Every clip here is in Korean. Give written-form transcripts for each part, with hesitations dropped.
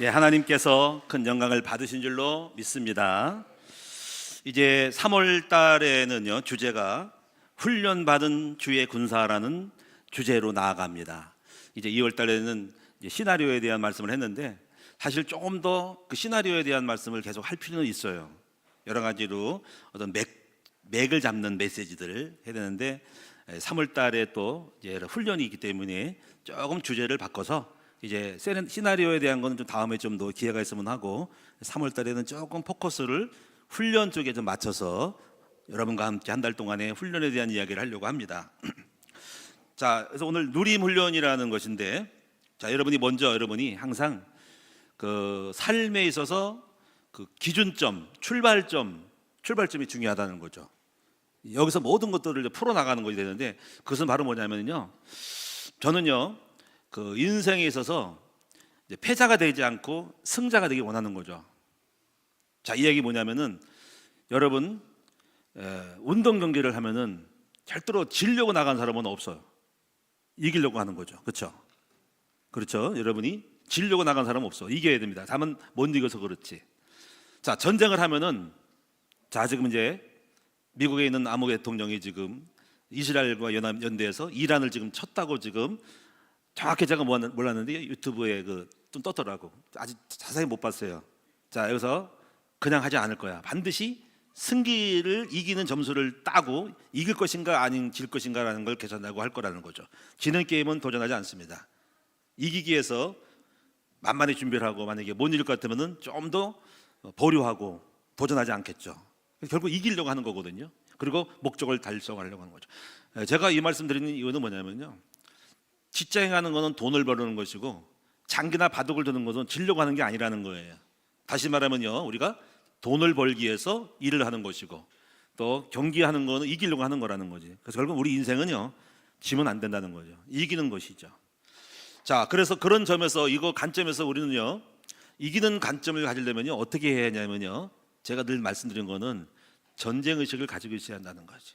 예, 하나님께서 큰 영광을 받으신 줄로 믿습니다. 이제 3월 달에는요, 주제가 훈련받은 주의 군사라는 주제로 나아갑니다. 이제 2월 달에는 이제 시나리오에 대한 말씀을 했는데, 사실 조금 더 그 시나리오에 대한 말씀을 계속 할 필요는 있어요. 여러 가지로 어떤 맥을 잡는 메시지들을 해야 되는데, 3월 달에 또 이제 훈련이 있기 때문에 조금 주제를 바꿔서 이제 시나리오에 대한 거는 좀 다음에 좀 더 기회가 있으면 하고, 3월 달에는 조금 포커스를 훈련 쪽에 좀 맞춰서 여러분과 함께 한 달 동안의 훈련에 대한 이야기를 하려고 합니다. 자, 그래서 오늘 누림 훈련이라는 것인데, 자, 여러분이 항상 그 삶에 있어서 그 기준점, 출발점이 중요하다는 거죠. 여기서 모든 것들을 풀어 나가는 것이 되는데, 그것은 바로 뭐냐면요, 저는요, 그 인생에 있어서 이제 패자가 되지 않고 승자가 되기 원하는 거죠. 자, 이 얘기 뭐냐면은, 여러분 운동 경기를 하면은 절대로 지려고 나간 사람은 없어요. 이기려고 하는 거죠. 그렇죠? 그렇죠? 여러분이 지려고 나간 사람은 없어. 이겨야 됩니다. 다만 못 이겨서 그렇지. 자, 전쟁을 하면은, 자, 지금 이제 미국에 있는 아모 대통령이 지금 이스라엘과 연대해서 이란을 지금 쳤다고 지금 정확히 제가 몰랐는데 유튜브에 좀 떴더라고. 아직 자세히 못 봤어요. 자, 여기서 그냥 하지 않을 거야. 반드시 승기를 이기는 점수를 따고 이길 것인가 아닌 질 것인가라는 걸 계산하고 할 거라는 거죠. 지는 게임은 도전하지 않습니다. 이기기 위해서 만만히 준비를 하고, 만약에 못 이길 것 같으면은 좀 더 보류하고 도전하지 않겠죠. 결국 이기려고 하는 거거든요. 그리고 목적을 달성하려고 하는 거죠. 제가 이 말씀 드리는 이유는 뭐냐면요, 직장 하는 거는 돈을 벌는 것이고 장기나 바둑을 두는 것은 지려고 하는 게 아니라는 거예요. 다시 말하면요, 우리가 돈을 벌기 위해서 일을 하는 것이고, 또 경기하는 거는 이기려고 하는 거라는 거지. 그래서 결국 우리 인생은요, 지면 안 된다는 거죠. 이기는 것이죠. 자, 그래서 그런 점에서, 이거 관점에서 우리는요, 이기는 관점을 가지려면요, 어떻게 해야 하냐면요, 제가 늘 말씀드린 거는 전쟁 의식을 가지고 있어야 한다는 거지.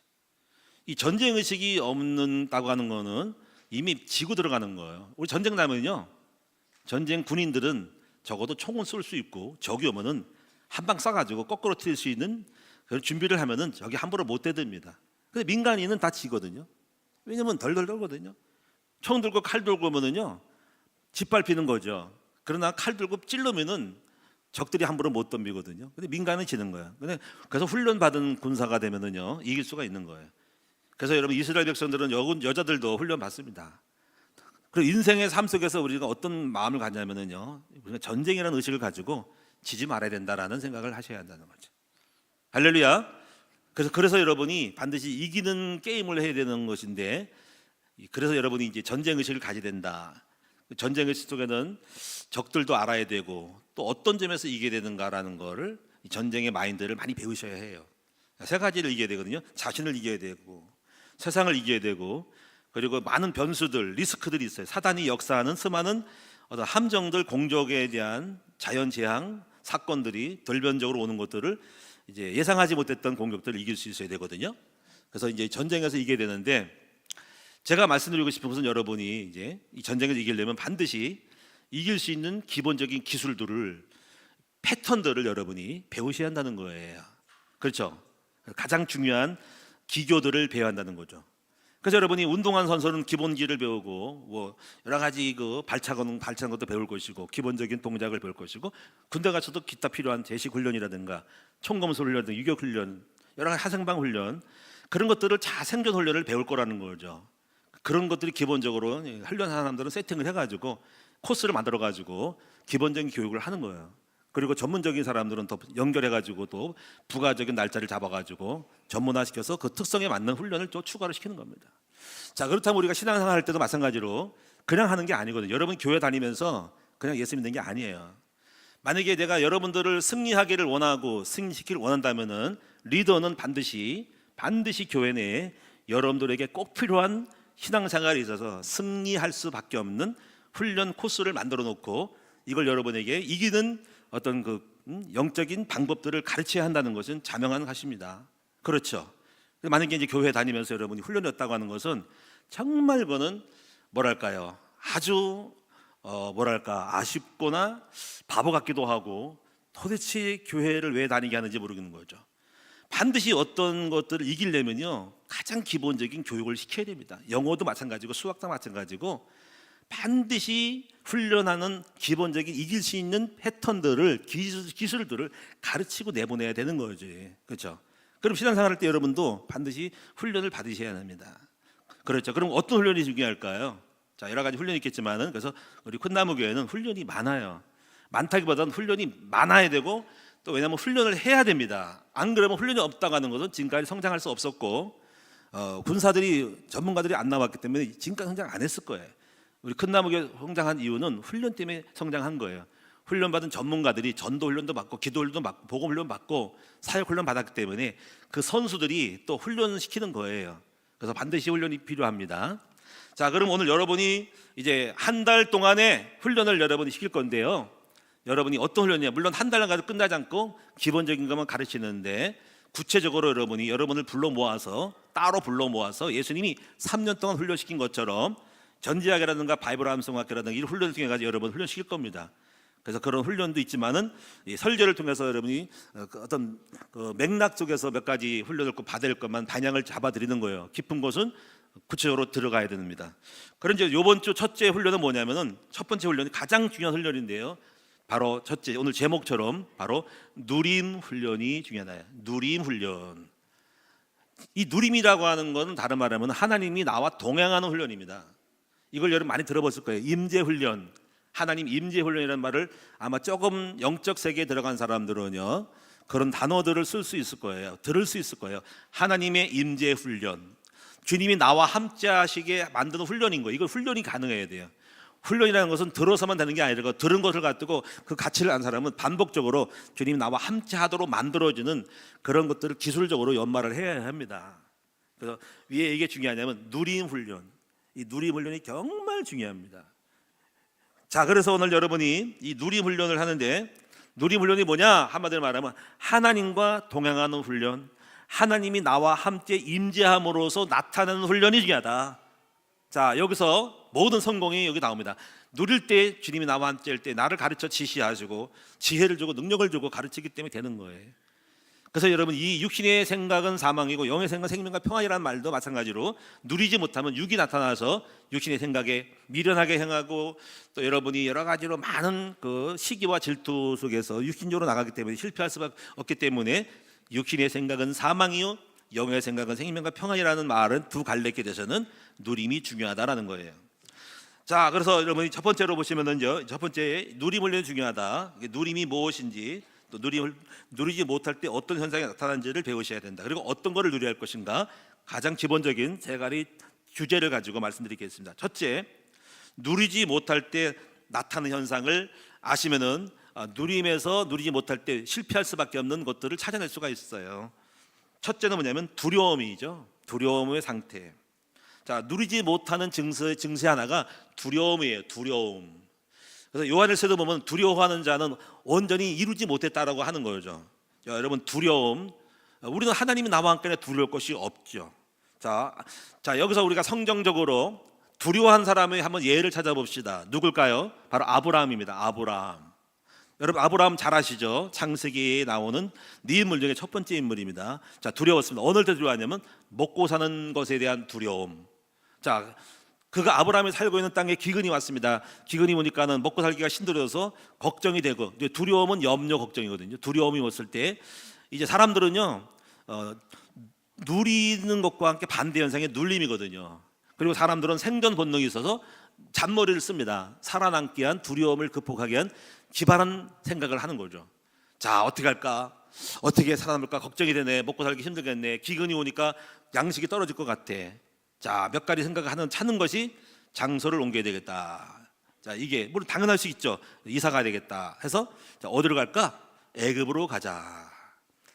이 전쟁 의식이 없는다고 하는 거는 이미 지고 들어가는 거예요. 우리 전쟁 나면요, 전쟁 군인들은 적어도 총은 쏠 수 있고, 적이 오면은 한 방 쏴가지고 거꾸로 튈 수 있는 그런 준비를 하면은 적이 함부로 못 대듭니다. 근데 민간인은 다 지거든요. 왜냐면 덜덜 떨거든요. 총 들고 칼 들고 오면은요, 짓밟히는 거죠. 그러나 칼 들고 찔르면은 적들이 함부로 못 덤비거든요. 근데 민간은 지는 거야. 그래서 훈련받은 군사가 되면은요, 이길 수가 있는 거예요. 그래서 여러분, 이스라엘 백성들은 여자들도 훈련 받습니다. 그리고 인생의 삶 속에서 우리가 어떤 마음을 갖냐면은요, 우리가 전쟁이라는 의식을 가지고 지지 말아야 된다라는 생각을 하셔야 한다는 거죠. 할렐루야. 그래서 여러분이 반드시 이기는 게임을 해야 되는 것인데, 그래서 여러분이 이제 전쟁 의식을 가져야 된다. 전쟁 의식 속에는 적들도 알아야 되고, 또 어떤 점에서 이겨야 되는가라는 거를, 전쟁의 마인드를 많이 배우셔야 해요. 세 가지를 이겨야 되거든요. 자신을 이겨야 되고, 세상을 이겨야 되고, 그리고 많은 변수들, 리스크들이 있어요. 사단이 역사하는 수많은 어떤 함정들, 공적에 대한 자연재앙 사건들이 돌변적으로 오는 것들을 이제 예상하지 못했던 공격들을 이길 수 있어야 되거든요. 그래서 이제 전쟁에서 이겨야 되는데, 제가 말씀드리고 싶은 것은, 여러분이 이제 이 전쟁에서 이기려면 반드시 이길 수 있는 기본적인 기술들을, 패턴들을 여러분이 배우셔야 한다는 거예요. 그렇죠? 가장 중요한 기교들을 배워야 한다는 거죠. 그래서 여러분이 운동한 선수는 기본기를 배우고, 뭐 여러 가지 그 발차는 것도 배울 것이고, 기본적인 동작을 배울 것이고, 군대 가서도 기타 필요한 제식 훈련이라든가 총검술 훈련이라든가 유격 훈련, 여러 가지 하생방 훈련, 그런 것들을 생존 훈련을 배울 거라는 거죠. 그런 것들이 기본적으로 훈련하는 사람들은 세팅을 해가지고 코스를 만들어가지고 기본적인 교육을 하는 거예요. 그리고 전문적인 사람들은 더 연결해가지고 또 부가적인 날짜를 잡아가지고 전문화시켜서 그 특성에 맞는 훈련을 또 추가로 시키는 겁니다. 자, 그렇다면 우리가 신앙생활 할 때도 마찬가지로 그냥 하는 게 아니거든요. 여러분 교회 다니면서 그냥 예수 믿는 게 아니에요. 만약에 내가 여러분들을 승리하기를 원하고 승리시키기를 원한다면은, 리더는 반드시 교회 내에 여러분들에게 꼭 필요한 신앙생활에 있어서 승리할 수밖에 없는 훈련 코스를 만들어 놓고, 이걸 여러분에게 이기는 어떤 영적인 방법들을 가르쳐야 한다는 것은 자명한 것입니다. 그렇죠? 만약에 이제 교회 다니면서 여러분이 훈련이었다고 하는 것은 정말 그거는 뭐랄까요, 아주 뭐랄까 아쉽거나 바보 같기도 하고 도대체 교회를 왜 다니게 하는지 모르겠는 거죠. 반드시 어떤 것들을 이기려면요 가장 기본적인 교육을 시켜야 됩니다. 영어도 마찬가지고 수학도 마찬가지고 반드시 훈련하는 기본적인 이길 수 있는 패턴들을 기술들을 가르치고 내보내야 되는 거지. 그렇죠? 그럼 신앙생활할 때 여러분도 반드시 훈련을 받으셔야 합니다. 그렇죠? 그럼 어떤 훈련이 중요할까요? 자, 여러 가지 훈련이 있겠지만은 그래서 우리 큰나무 교회는 훈련이 많아요. 많다기보다는 훈련이 많아야 되고 또 왜냐하면 훈련을 해야 됩니다. 안 그러면 훈련이 없다고 하는 것은 지금까지 성장할 수 없었고 군사들이 전문가들이 안 나왔기 때문에 지금까지 성장 안 했을 거예요. 우리 큰나무 교회 성장한 이유는 훈련 때문에 성장한 거예요. 훈련받은 전문가들이 전도 훈련도 받고 기도 훈련도 받고 복음 훈련 받고 사역 훈련 받았기 때문에 그 선수들이 또 훈련을 시키는 거예요. 그래서 반드시 훈련이 필요합니다. 자, 그럼 오늘 여러분이 이제 한 달 동안의 훈련을 여러분이 시킬 건데요. 여러분이 어떤 훈련이냐? 물론 한 달간 가도 끝나지 않고 기본적인 것만 가르치는데 구체적으로 여러분을 불러 모아서 따로 불러 모아서 예수님이 3년 동안 훈련시킨 것처럼 전지학이라든가 바이블 암송학교라든가 이런 훈련을 통해 가지고 여러분 훈련시킬 겁니다. 그래서 그런 훈련도 있지만은 이 설교를 통해서 여러분이 어떤 그 맥락 속에서 몇 가지 훈련을 받을 것만 방향을 잡아드리는 거예요. 깊은 곳은 구체적으로 들어가야 됩니다. 그런데 이번 주 첫째 훈련은 뭐냐면은 첫 번째 훈련이 가장 중요한 훈련인데요. 바로 첫째 오늘 제목처럼 바로 누림 훈련이 중요하다. 누림 훈련. 이 누림이라고 하는 것은 다른 말하면 하나님이 나와 동행하는 훈련입니다. 이걸 여러분 많이 들어봤을 거예요. 임재 훈련. 하나님 임재 훈련이라는 말을 아마 조금 영적 세계에 들어간 사람들은요 그런 단어들을 쓸 수 있을 거예요. 들을 수 있을 거예요. 하나님의 임재 훈련. 주님이 나와 함께 하시게 만드는 훈련인 거예요. 이걸 훈련이 가능해야 돼요. 훈련이라는 것은 들어서만 되는 게 아니라 들은 것을 가지고 그 가치를 안 사람은 반복적으로 주님이 나와 함께 하도록 만들어주는 그런 것들을 기술적으로 연마를 해야 합니다. 그래서 왜 이게 중요하냐면 누림 훈련. 이 누림 훈련이 정말 중요합니다. 자, 그래서 오늘 여러분이 이 누림 훈련을 하는데 누림 훈련이 뭐냐? 한마디로 말하면 하나님과 동행하는 훈련, 하나님이 나와 함께 임재함으로써 나타나는 훈련이 중요하다. 자, 여기서 모든 성공이 여기 나옵니다. 누릴 때 주님이 나와 함께 할 때 나를 가르쳐 지시하시고 지혜를 주고 능력을 주고 가르치기 때문에 되는 거예요. 그래서 여러분 이 육신의 생각은 사망이고 영의 생각은 생명과 평안이라는 말도 마찬가지로 누리지 못하면 육이 나타나서 육신의 생각에 미련하게 행하고 또 여러분이 여러 가지로 많은 그 시기와 질투 속에서 육신적으로 나가기 때문에 실패할 수밖에 없기 때문에 육신의 생각은 사망이요 영의 생각은 생명과 평안이라는 말은 두 갈래에 대해서는 누림이 중요하다라는 거예요. 자, 그래서 여러분이 첫 번째로 보시면은요, 첫 번째 누림 훈련이 중요하다. 누림이 무엇인지 또 누리지 못할 때 어떤 현상이 나타나는지를 배우셔야 된다. 그리고 어떤 거를 누려야 할 것인가 가장 기본적인 세 가지 주제를 가지고 말씀드리겠습니다. 첫째, 누리지 못할 때 나타나는 현상을 아시면은 누림에서 누리지 못할 때 실패할 수밖에 없는 것들을 찾아낼 수가 있어요. 첫째는 뭐냐면 두려움이죠. 두려움의 상태. 자, 누리지 못하는 증세 하나가 두려움이에요. 두려움. 그래서 요한일서도 보면 두려워하는 자는 온전히 이루지 못했다라고 하는 거죠. 자, 여러분 두려움. 우리는 하나님이 나와 함께 두려울 것이 없죠. 자, 여기서 우리가 성경적으로 두려워한 사람의 한번 예를 찾아봅시다. 누굴까요? 바로 아브라함입니다. 아브라함. 여러분 아브라함 잘 아시죠? 창세기에 나오는 네 인물 중에 첫 번째 인물입니다. 자, 두려웠습니다. 어느 때 두려웠냐면 먹고 사는 것에 대한 두려움. 자, 그가 아브라함이 살고 있는 땅에 기근이 왔습니다. 기근이 오니까는 먹고 살기가 힘들어서 걱정이 되고, 두려움은 염려 걱정이거든요. 두려움이 왔을 때 이제 사람들은요 누리는 것과 함께 반대 현상의 눌림이거든요. 그리고 사람들은 생존 본능이 있어서 잔머리를 씁니다. 살아남기 위한 두려움을 극복하기 위한 기발한 생각을 하는 거죠. 자, 어떻게 할까? 어떻게 살아남을까? 걱정이 되네. 먹고 살기 힘들겠네. 기근이 오니까 양식이 떨어질 것 같아. 자, 몇 가지 생각을 찾는 것이 장소를 옮겨야 되겠다. 자, 이게 물론 당연할 수 있죠. 이사 가야 되겠다 해서 자, 어디로 갈까? 애굽으로 가자.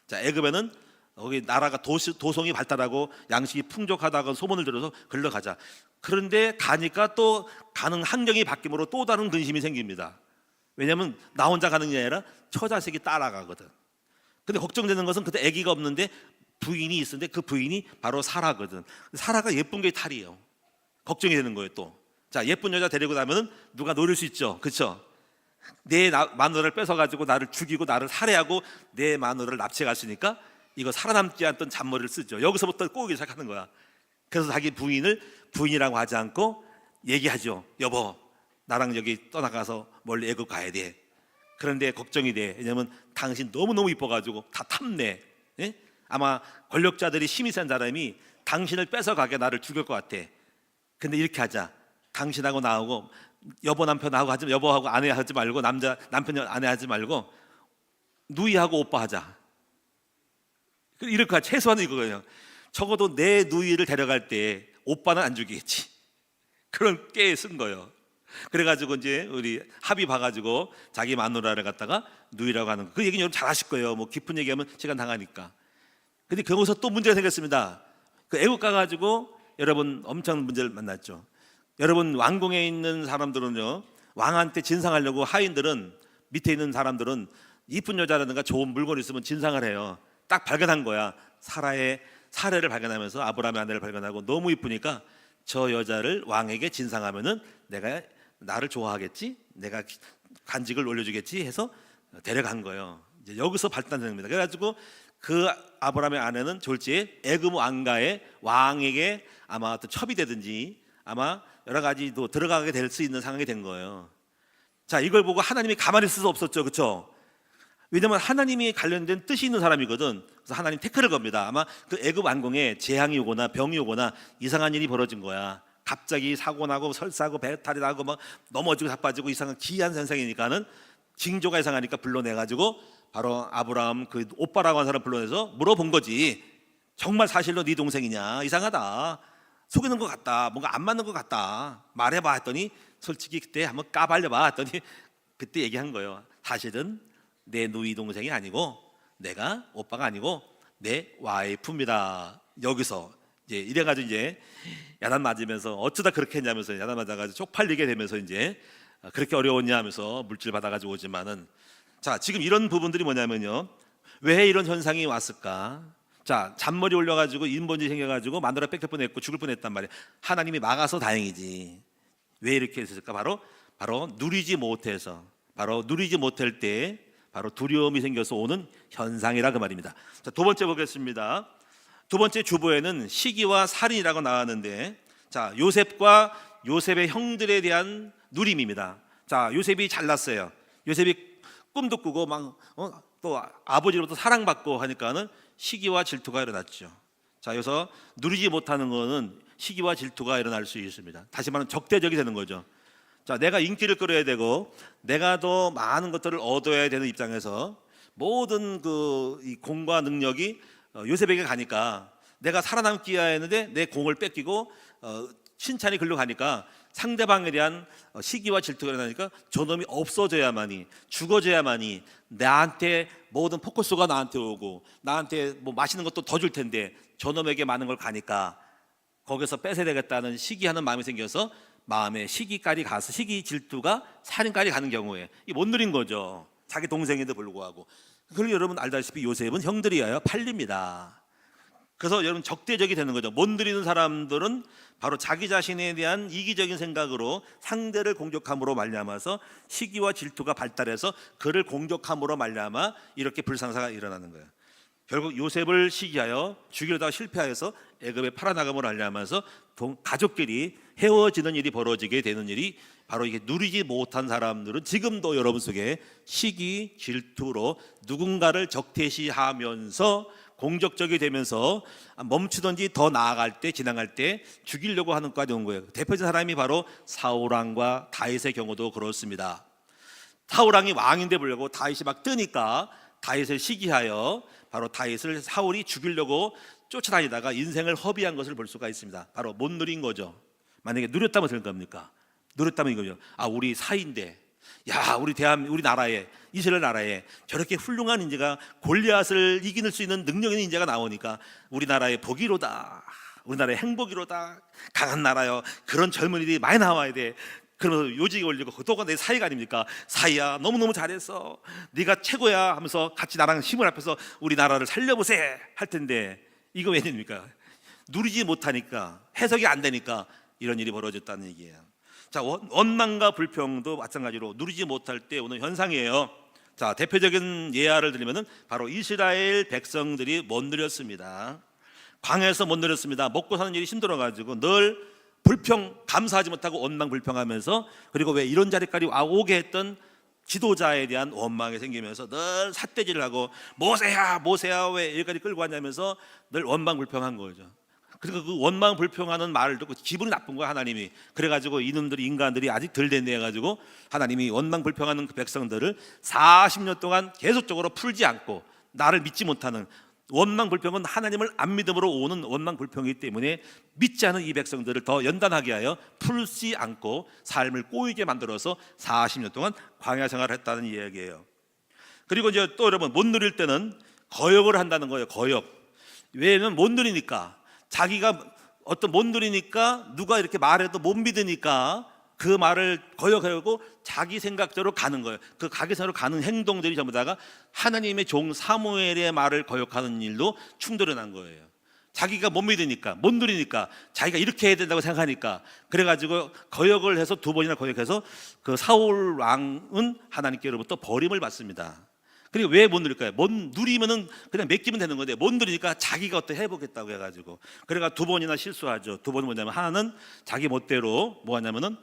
자, 애굽에는 거기 나라가 도성이 발달하고 양식이 풍족하다고 소문을 들어서 글러 가자. 그런데 가니까 또 가는 환경이 바뀌므로 또 다른 근심이 생깁니다. 왜냐하면 나 혼자 가는 게 아니라 처자식이 따라가거든. 근데 걱정되는 것은 그때 아기가 없는데 부인이 있었는데 그 부인이 바로 사라거든. 사라가 예쁜 게 탈이에요. 걱정이 되는 거예요 또. 자, 예쁜 여자 데리고 나면 누가 노릴 수 있죠, 그렇죠? 내 마누라를 뺏어가지고 나를 죽이고 나를 살해하고 내 마누라를 납치해 갔으니까 이거 살아남지 않던 잔머리를 쓰죠. 여기서부터 꼬우기 시작하는 거야. 그래서 자기 부인을 부인이라고 하지 않고 얘기하죠. 여보, 나랑 여기 떠나가서 멀리 애국 가야 돼. 그런데 걱정이 돼. 왜냐면 당신 너무너무 이뻐가지고 다 탐내. 예? 아마 권력자들이 힘이 센 사람이 당신을 뺏어가게 나를 죽일 것 같아. 근데 이렇게 하자. 당신하고 나하고 여보 남편하고 하지, 여보하고 아내 하지 말고, 남편 아내 하지 말고 누이하고 오빠 하자. 이렇게 최소한은 이거예요. 적어도 내 누이를 데려갈 때 오빠는 안 죽이겠지. 그런 깨에 쓴 거예요. 그래가지고 이제 우리 합의 봐가지고 자기 마누라를 갖다가 누이라고 하는 거. 그 얘기는 여러분 잘 아실 거예요. 뭐 깊은 얘기하면 시간 나가니까. 근데 거기서 또 문제가 생겼습니다. 그 애국 가가지고 여러분 엄청 문제를 만났죠. 여러분 왕궁에 있는 사람들은요, 왕한테 진상하려고 하인들은, 밑에 있는 사람들은 이쁜 여자라든가 좋은 물건이 있으면 진상을 해요. 딱 발견한 거야. 사라의 사례를 발견하면서 아브라함의 아내를 발견하고 너무 이쁘니까 저 여자를 왕에게 진상하면은 내가 나를 좋아하겠지, 내가 간직을 올려주겠지 해서 데려간 거예요. 이제 여기서 발단됩니다. 그래가지고 그 아브라함의 아내는 졸지에 애굽 왕가의 왕에게 아마 어떤 첩이 되든지 아마 여러 가지도 들어가게 될 수 있는 상황이 된 거예요. 자, 이걸 보고 하나님이 가만히 있을 수 없었죠, 그렇죠? 왜냐면 하나님이 관련된 뜻이 있는 사람이거든. 그래서 하나님 태클을 겁니다. 아마 그 애굽 왕궁에 재앙이 오거나 병이 오거나 이상한 일이 벌어진 거야. 갑자기 사고 나고 설사고 배탈이 나고 막 넘어지고 자빠지고 이상한 기이한 현상이니까는 징조가 이상하니까 불러내가지고 바로 아브라함 그 오빠라고 한 사람 불러내서 물어본 거지. 정말 사실로 네 동생이냐? 이상하다. 속이는 것 같다. 뭔가 안 맞는 것 같다. 말해봐 했더니 솔직히 그때 한번 까발려봐 했더니 그때 얘기한 거예요. 사실은 내 누이 동생이 아니고 내가 오빠가 아니고 내 와이프입니다. 여기서 이제 이래가지고 이제 야단 맞으면서 어쩌다 그렇게 했냐면서 야단 맞아가지고 쪽팔리게 되면서 이제 그렇게 어려웠냐 하면서 물질 받아가지고 오지만은, 자, 지금 이런 부분들이 뭐냐면요, 왜 이런 현상이 왔을까? 자, 잔머리 올려가지고 인본이 생겨가지고 마누라 뺏길 뻔했고 죽을 뻔했단 말이에요. 하나님이 막아서 다행이지. 왜 이렇게 했을까? 바로 누리지 못해서, 바로 누리지 못할 때 바로 두려움이 생겨서 오는 현상이라 그 말입니다. 자, 두 번째 보겠습니다. 두 번째 주보에는 시기와 살인이라고 나왔는데, 자, 요셉과 요셉의 형들에 대한 누림입니다. 자, 요셉이 잘났어요. 요셉이 꿈도 꾸고 막 또 아버지로부터 사랑받고 하니까는 시기와 질투가 일어났죠. 자, 여기서 누리지 못하는 것은 시기와 질투가 일어날 수 있습니다. 다시 말하면 적대적이 되는 거죠. 자, 내가 인기를 끌어야 되고 내가 더 많은 것들을 얻어야 되는 입장에서 모든 이 공과 능력이 요셉에게 가니까 내가 살아남기 위해 했는데 내 공을 뺏기고 칭찬이 글로 가니까 상대방에 대한 시기와 질투가 일어나니까 저놈이 없어져야만이, 죽어져야만이 나한테 모든 포커스가 나한테 오고 나한테 뭐 맛있는 것도 더 줄 텐데 저놈에게 많은 걸 가니까 거기서 뺏어야 되겠다는 시기하는 마음이 생겨서 마음에 시기까지 가서 시기 질투가 살인까지 가는 경우에 이 못 누린 거죠. 자기 동생인데 불구하고. 그리고 여러분 알다시피 요셉은 형들이어야 팔립니다. 그래서 여러분 적대적이 되는 거죠. 못 누리는 사람들은 바로 자기 자신에 대한 이기적인 생각으로 상대를 공격함으로 말미암아서 시기와 질투가 발달해서 그를 공격함으로 말미암아 이렇게 불상사가 일어나는 거예요. 결국 요셉을 시기하여 죽이려다가 실패하여서 애굽에 팔아나감으로 말미암아서 가족끼리 헤어지는 일이 벌어지게 되는 일이 바로 이게 누리지 못한 사람들은 지금도 여러분 속에 시기, 질투로 누군가를 적대시하면서 공격적이 되면서 멈추든지 더 나아갈 때, 지나갈 때 죽이려고 하는 것까지 온 거예요. 대표적인 사람이 바로 사울왕과 다윗의 경우도 그렇습니다. 사울왕이 왕인데 불구하고 다윗이 막 뜨니까 다윗을 시기하여 바로 다윗을 사울이 죽이려고 쫓아다니다가 인생을 허비한 것을 볼 수가 있습니다. 바로 못 누린 거죠. 만약에 누렸다면 될 겁니까? 누렸다면 이거죠. 우리 사이인데, 야, 우리 나라에, 이스라엘 나라에 저렇게 훌륭한 인재가, 골리앗을 이길 수 있는 능력 있는 인재가 나오니까 우리나라의 복이로다, 우리나라의 행복이로다, 강한 나라요, 그런 젊은이들이 많이 나와야 돼. 그러면서 요직이 올리고 그도가 내 사이가 아닙니까? 사이야, 너무너무 잘했어, 네가 최고야 하면서 같이 나랑 힘을 합해서 우리나라를 살려보세 할 텐데 이거 웬일입니까? 누리지 못하니까, 해석이 안 되니까 이런 일이 벌어졌다는 얘기예요. 자, 원망과 불평도 마찬가지로 누리지 못할 때 오는 현상이에요. 자, 대표적인 예화를 드리면은 바로 이스라엘 백성들이 못 누렸습니다. 광야에서 못 누렸습니다. 먹고 사는 일이 힘들어가지고 늘 불평, 감사하지 못하고 원망 불평하면서, 그리고 왜 이런 자리까지 오게 했던 지도자에 대한 원망이 생기면서 늘 삿대질을 하고 모세야 모세야 왜 여기까지 끌고 왔냐면서 늘 원망 불평한 거죠. 그리고 그 원망 불평하는 말을 듣고 기분이 나쁜 거야 하나님이. 그래가지고 이놈들이, 인간들이 아직 덜 됐네 해가지고 하나님이 원망 불평하는 그 백성들을 40년 동안 계속적으로 풀지 않고, 나를 믿지 못하는, 원망 불평은 하나님을 안 믿음으로 오는 원망 불평이기 때문에 믿지 않은 이 백성들을 더 연단하게 하여 풀지 않고 삶을 꼬이게 만들어서 40년 동안 광야 생활을 했다는 이야기예요. 그리고 이제 또 여러분, 못 누릴 때는 거역을 한다는 거예요. 거역. 왜냐면 못 누리니까, 자기가 못 누리니까, 누가 이렇게 말해도 못 믿으니까 그 말을 거역하고 자기 생각대로 가는 거예요. 그 자기 생각대로 가는 행동들이 전부 다가 하나님의 종 사무엘의 말을 거역하는 일로 충돌이 난 거예요. 자기가 못 믿으니까, 못 누리니까, 자기가 이렇게 해야 된다고 생각하니까, 그래가지고 거역을 해서 2번이나 거역해서 그 사울 왕은 하나님께로부터 버림을 받습니다. 그리고 왜 못 누릴까요? 못 누리면은 그냥 맡기면 되는 건데, 못 누리니까 자기가 어떻게 해보겠다고 해가지고, 그래가 2번이나 실수하죠. 2번은 뭐냐면, 하나는 자기 멋대로 뭐 하냐면은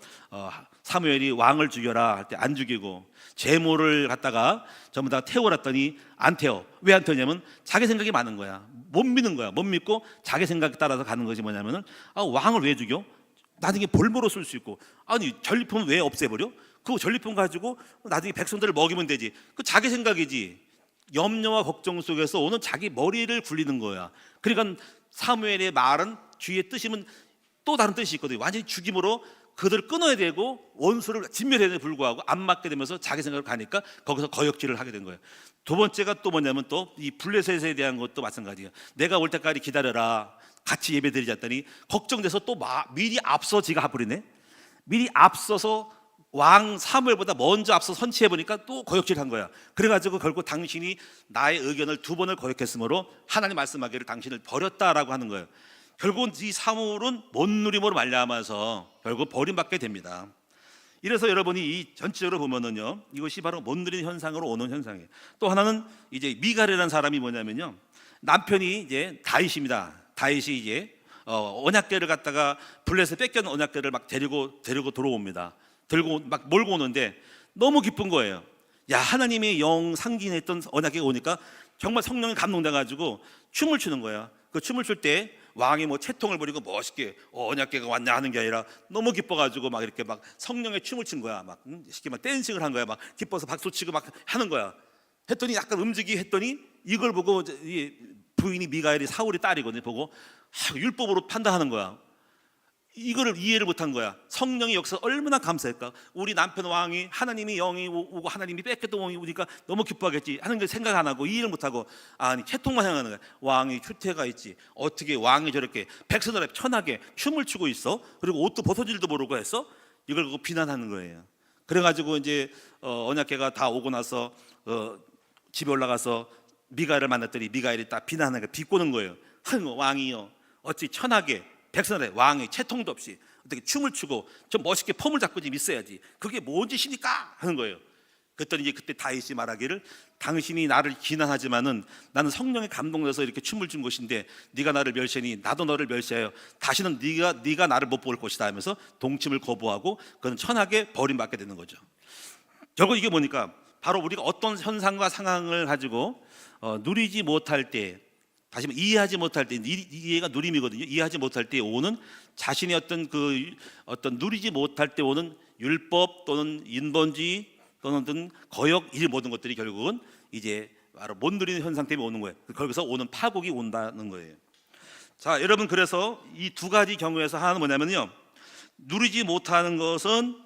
사무엘이 왕을 죽여라 할 때 안 죽이고, 제물을 갖다가 전부 다 태워놨더니 안 태워. 왜 안 태우냐면 자기 생각이 많은 거야. 못 믿는 거야. 못 믿고 자기 생각에 따라서 가는 것이 뭐냐면은, 왕을 왜 죽여? 나중에 볼모로 쓸 수 있고, 아니 전리품은 왜 없애버려? 그 전리품 가지고 나중에 백성들을 먹이면 되지. 그 자기 생각이지. 염려와 걱정 속에서 오는 자기 머리를 굴리는 거야. 그러니까 사무엘의 말은 뒤에 뜻이면 또 다른 뜻이 있거든요. 완전히 죽임으로 그들을 끊어야 되고 원수를 진멸해야 되는 불구하고 안 맞게 되면서 자기 생각으로 가니까 거기서 거역질을 하게 된 거예요. 2번째가 또 뭐냐면, 또 이 블레셋에 대한 것도 마찬가지예요. 내가 올 때까지 기다려라, 같이 예배 드리지 않더니 걱정돼서 또 미리 앞서 지가 가버리네. 미리 앞서서 왕 사무엘보다 먼저 앞서 선취해 보니까 또 거역질한 거야. 그래가지고 결국 당신이 나의 의견을 2번을 거역했으므로 하나님 말씀하기를 당신을 버렸다라고 하는 거예요. 결국은 이 사물은 못 누림으로 말미암아서 결국 버림받게 됩니다. 이래서 여러분이 이 전체적으로 보면은요, 이것이 바로 못 누리는 현상으로 오는 현상이에요. 또 하나는 이제 미갈이라는 사람이 뭐냐면요, 남편이 이제 다윗입니다. 다윗이 이제 언약궤를 갖다가 블레셋 뺏겨는 언약궤를 막 데리고 들어옵니다. 들고 막 몰고 오는데 너무 기쁜 거예요. 야, 하나님의 영 상징했던 언약궤가 오니까 정말 성령이 감동돼가지고 춤을 추는 거야. 그 춤을 출 때 왕이 뭐 채통을 부리고 멋있게 언약궤가 왔냐 하는 게 아니라 너무 기뻐가지고 막 이렇게 막 성령의 춤을 춘 거야. 막 쉽게 막 댄싱을 한 거야. 막 기뻐서 박수 치고 막 하는 거야. 했더니 약간 움직이기 했더니 이걸 보고 이 부인이 미가엘이 사울의 딸이거든요. 보고 율법으로 판단하는 거야. 이거를 이해를 못한 거야. 성령의 역사 얼마나 감사할까. 우리 남편 왕이, 하나님이 영이 오고 하나님이 뺏겼던 왕이 오니까 너무 기뻐하겠지 하는 걸 생각 안 하고 이해를 못하고, 아니 채통만 향하는 거야. 왕이 휴태가 있지, 어떻게 왕이 저렇게 백성들 앞에 편하게 춤을 추고 있어? 그리고 옷도 벗어질도 모르고 했어? 이걸 보고 비난하는 거예요. 그래가지고 이제 언약궤가 다 오고 나서 집에 올라가서 미가엘을 만났더니 미가엘이 딱 비난하는 거야. 비꼬는 거예요. 왕이요, 어찌 천하게 백성들의 왕이 채통도 없이 어떻게 춤을 추고 좀 멋있게 폼을 잡고 좀 있어야지, 그게 뭔 짓이니까 하는 거예요. 그랬더니 이제 그때 다윗이 말하기를, 당신이 나를 비난하지만은 나는 성령에 감동돼서 이렇게 춤을 춘 것인데 네가 나를 멸시하니 나도 너를 멸시하여 다시는 네가 나를 못 볼 것이다 하면서 동침을 거부하고 그는 천하게 버림받게 되는 거죠. 결국 이게 뭐니까, 바로 우리가 어떤 현상과 상황을 가지고 누리지 못할 때, 다시 말해 이해하지 못할 때, 이해가 누림이거든요. 이해하지 못할 때 오는 자신의 어떤 누리지 못할 때 오는 율법 또는 인본주의 또는 거역, 이 모든 것들이 결국은 이제 바로 못 누리는 현상 때문에 오는 거예요. 거기서 오는 파국이 온다는 거예요. 자, 여러분, 그래서 이 2가지 경우에서 하나는 뭐냐면요, 누리지 못하는 것은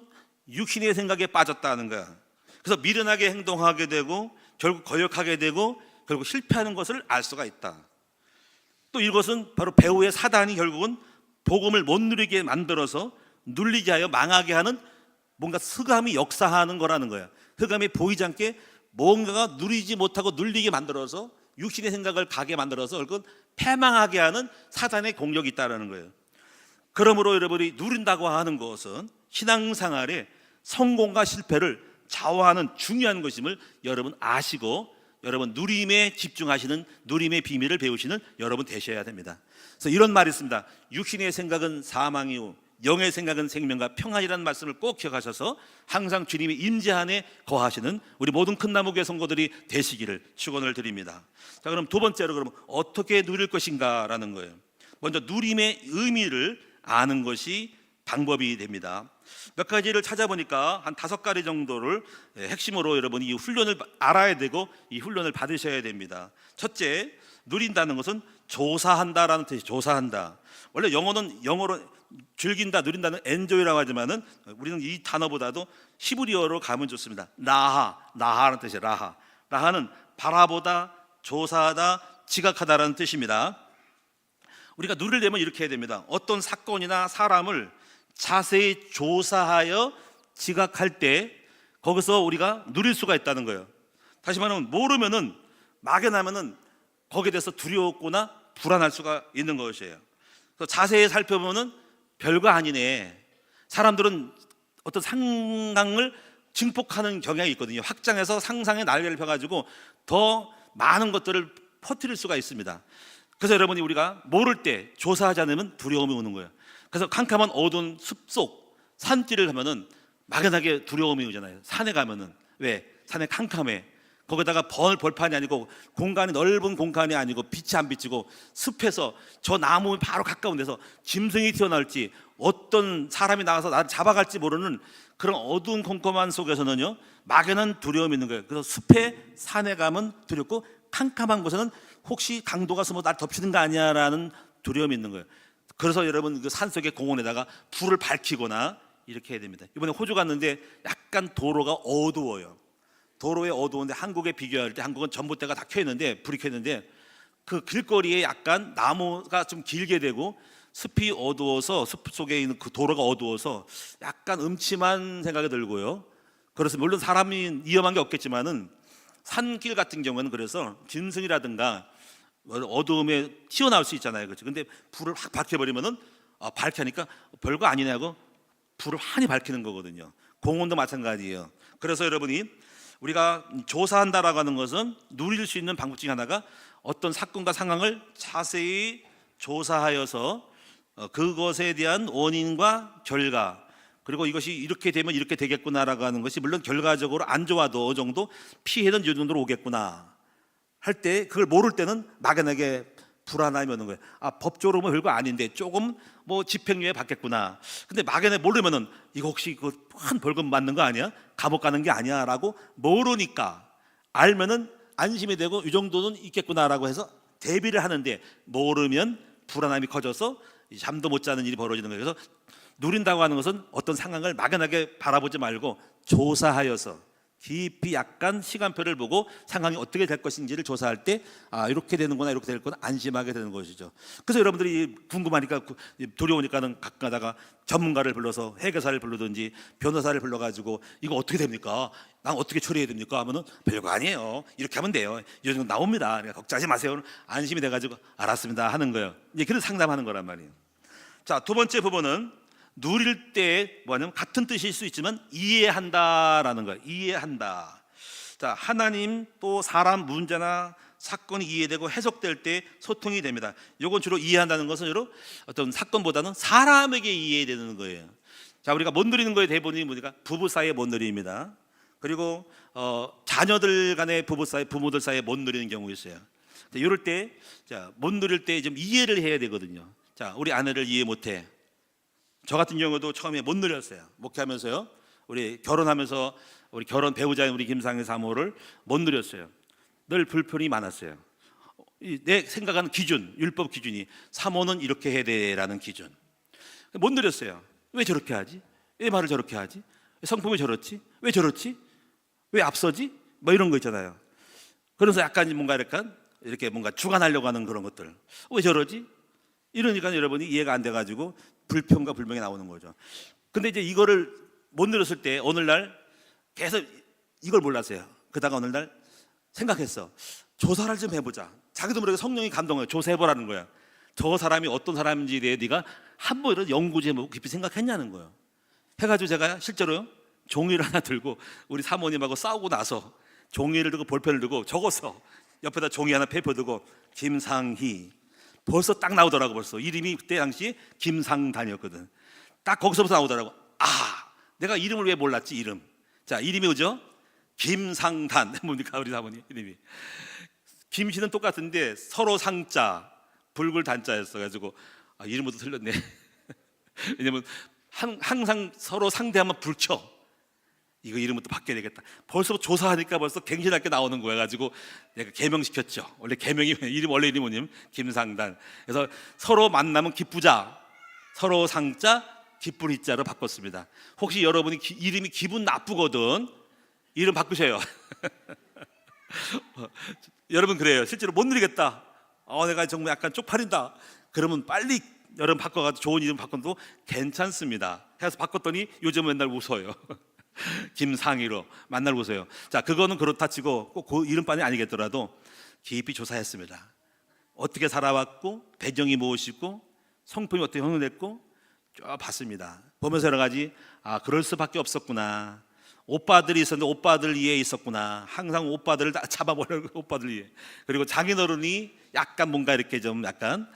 육신의 생각에 빠졌다는 거야. 그래서 미련하게 행동하게 되고 결국 거역하게 되고 결국 실패하는 것을 알 수가 있다. 또 이것은 바로 배후의 사단이 결국은 복음을 못 누리게 만들어서 눌리게 하여 망하게 하는 뭔가 흑암이 역사하는 거라는 거야. 흑암이 보이지 않게 뭔가가 누리지 못하고 눌리게 만들어서 육신의 생각을 가게 만들어서 결국은 패망하게 하는 사단의 공격이 있다는 거예요. 그러므로 여러분이 누린다고 하는 것은 신앙생활의 성공과 실패를 좌우하는 중요한 것임을 여러분 아시고 여러분 누림에 집중하시는 누림의 비밀을 배우시는 여러분 되셔야 됩니다. 그래서 이런 말이 있습니다. 육신의 생각은 사망이요 영의 생각은 생명과 평안이라는 말씀을 꼭 기억하셔서 항상 주님의 임재 안에 거하시는 우리 모든 큰 나무교회 성도들이 되시기를 축원을 드립니다. 자, 그럼 두 번째로 그럼 어떻게 누릴 것인가라는 거예요. 먼저 누림의 의미를 아는 것이 방법이 됩니다. 몇 가지를 찾아보니까 한 5가지 정도를 핵심으로 여러분이 이 훈련을 알아야 되고 이 훈련을 받으셔야 됩니다. 첫째, 누린다는 것은 조사한다라는 뜻이 조사한다. 원래 영어로 즐긴다, 누린다는 enjoy라고 하지만은 우리는 이 단어보다도 히브리어로 가면 좋습니다. 라하라는 뜻이에요. 라하는 바라보다, 조사하다, 지각하다라는 뜻입니다. 우리가 누리려면 이렇게 해야 됩니다. 어떤 사건이나 사람을 자세히 조사하여 지각할 때 거기서 우리가 누릴 수가 있다는 거예요. 다시 말하면 모르면은 막연하면은 거기에 대해서 두려웠거나 불안할 수가 있는 것이에요. 그래서 자세히 살펴보면은 별거 아니네. 사람들은 어떤 상황을 증폭하는 경향이 있거든요. 확장해서 상상의 날개를 펴가지고 더 많은 것들을 퍼뜨릴 수가 있습니다. 그래서 여러분이 우리가 모를 때 조사하지 않으면 두려움이 오는 거예요. 그래서 캄캄한 어두운 숲속 산길을 가면은 막연하게 두려움이 오잖아요. 산에 가면은 왜? 산에 캄캄해. 거기다가 벌판이 아니고 공간이 넓은 공간이 아니고 빛이 안 비치고 숲에서 저 나무 바로 가까운 데서 짐승이 튀어나올지 어떤 사람이 나와서 나를 잡아갈지 모르는 그런 어두운 컴컴한 속에서는요 막연한 두려움이 있는 거예요. 그래서 숲에 산에 가면 두렵고 캄캄한 곳에는 혹시 강도가 숨어 날 덮치는 거 아니야 라는 두려움이 있는 거예요. 그래서 여러분 그 산속의 공원에다가 불을 밝히거나 이렇게 해야 됩니다. 이번에 호주 갔는데 약간 도로가 어두워요. 도로에 어두운데 한국에 비교할 때 한국은 전봇대가 다 켜 있는데 불이 켜 있는데 그 길거리에 약간 나무가 좀 길게 되고 숲이 어두워서 숲 속에 있는 그 도로가 어두워서 약간 음침한 생각이 들고요. 그래서 물론 사람이 위험한 게 없겠지만은 산길 같은 경우는 그래서 짐승이라든가 어두움에 튀어나올 수 있잖아요. 그렇죠? 근데 불을 확 밝혀버리면은 밝히니까 별거 아니네 하고 불을 환히 밝히는 거거든요. 공원도 마찬가지예요. 그래서 여러분이 우리가 조사한다라고 하는 것은 누릴 수 있는 방법 중에 하나가 어떤 사건과 상황을 자세히 조사하여서 그것에 대한 원인과 결과 그리고 이것이 이렇게 되면 이렇게 되겠구나라고 하는 것이 물론 결과적으로 안 좋아도 어느 정도 피해는 이 정도로 오겠구나 할 때 그걸 모를 때는 막연하게 불안함이 오는 거예요. 법적으로 뭐 별거 아닌데 조금 뭐 집행유예 받겠구나. 근데 막연하게 모르면은 이거 혹시 그 한 벌금 맞는 거 아니야? 감옥 가는 게 아니야라고 모르니까 알면은 안심이 되고 이 정도는 있겠구나라고 해서 대비를 하는데 모르면 불안함이 커져서 잠도 못 자는 일이 벌어지는 거예요. 그래서 누린다고 하는 것은 어떤 상황을 막연하게 바라보지 말고 조사하여서 깊이 약간 시간표를 보고 상황이 어떻게 될 것인지를 조사할 때 이렇게 되는구나 이렇게 되는구나 안심하게 되는 것이죠. 그래서 여러분들이 궁금하니까 두려우니까는 가끔가다가 전문가를 불러서 회계사를 불러든지 변호사를 불러가지고 이거 어떻게 됩니까? 난 어떻게 처리해야 됩니까? 하면은 별거 아니에요. 이렇게 하면 돼요. 이 정도 나옵니다. 그러니까 걱정하지 마세요. 안심이 돼가지고 알았습니다 하는 거예요. 이제 그래서 상담하는 거란 말이에요. 자, 두 번째 부분은 누릴 때 뭐냐면 같은 뜻일 수 있지만 이해한다라는 거예요. 이해한다. 자, 하나님 또 사람 문제나 사건이 이해되고 해석될 때 소통이 됩니다. 이건 주로 이해한다는 것은 주로 어떤 사건보다는 사람에게 이해되는 거예요. 자, 우리가 못 누리는 거에 대부분이 뭐니까 부부 사이에 못 누립니다. 그리고 자녀들 간의 부부 사이, 부모들 사이에 못 누리는 경우 있어요. 이럴 때, 자, 못 누릴 때 좀 이해를 해야 되거든요. 자, 우리 아내를 이해 못해. 저 같은 경우도 처음에 못 누렸어요. 목회하면서요. 우리 결혼하면서 우리 결혼 배우자인 우리 김상희 사모를 못 누렸어요. 늘 불편이 많았어요. 내 생각하는 기준, 율법 기준이 사모는 이렇게 해야 돼라는 기준. 못 누렸어요. 왜 저렇게 하지? 왜 말을 저렇게 하지? 성품이 저렇지? 왜 저렇지? 왜 앞서지? 뭐 이런 거 있잖아요. 그래서 약간 뭔가 이렇게 뭔가 주관하려고 하는 그런 것들. 왜 저러지? 이러니까 여러분이 이해가 안 돼가지고 불평과 불명이 나오는 거죠. 근데 이제 이거를 못 누렸을 때 오늘날 계속 이걸 몰랐어요. 그러다가 오늘날 생각했어. 조사를 좀 해보자. 자기도 모르게 성령이 감동해요. 조사해보라는 거야. 저 사람이 어떤 사람인지에 대해 네가 한 번이라도 연구해보고 깊이 생각했냐는 거예요. 해가지고 제가 실제로요 종이를 하나 들고 우리 사모님하고 싸우고 나서 종이를 들고 볼펜을 들고 적어서 옆에다 종이 하나 페이퍼 들고 김상희 벌써 딱 나오더라고. 벌써 이름이 그때 당시 김상단이었거든. 딱 거기서부터 나오더라고. 아, 내가 이름을 왜 몰랐지? 이름. 자, 이름이 뭐죠? 김상단. 뭡니까 우리 사모님 이름이. 김씨는 똑같은데 서로 상자 붉을 단자였어 가지고 이름부터 틀렸네. 왜냐면 항상 서로 상대하면 불켜. 이거 이름부터 바뀌어야 되겠다. 벌써 조사하니까 벌써 갱신하게 나오는 거야 가지고 내가 개명시켰죠. 원래 개명이 원래 이름이 뭐냐면 김상단. 그래서 서로 만나면 기쁘자, 서로 상자 기쁜 이자로 바꿨습니다. 혹시 여러분이 이름이 기분 나쁘거든 이름 바꾸셔요. 여러분 그래요. 실제로 못 누리겠다. 내가 정말 약간 쪽팔린다. 그러면 빨리 여러분 바꿔가지고 좋은 이름 바꿔도 괜찮습니다. 해서 바꿨더니 요즘 맨날 웃어요. 김상희로 만날 웃어요. 자, 그거는 그렇다 치고 꼭 그 이름만이 아니겠더라도 깊이 조사했습니다. 어떻게 살아왔고 배경이 무엇이고 성품이 어떻게 형성됐고 쭉 봤습니다. 보면서 여러 가지 그럴 수밖에 없었구나. 오빠들이 있었는데 오빠들 이에 있었구나. 항상 오빠들을 다 잡아버리는 오빠들 이에. 그리고 장인어른이 약간 뭔가 이렇게 좀 약간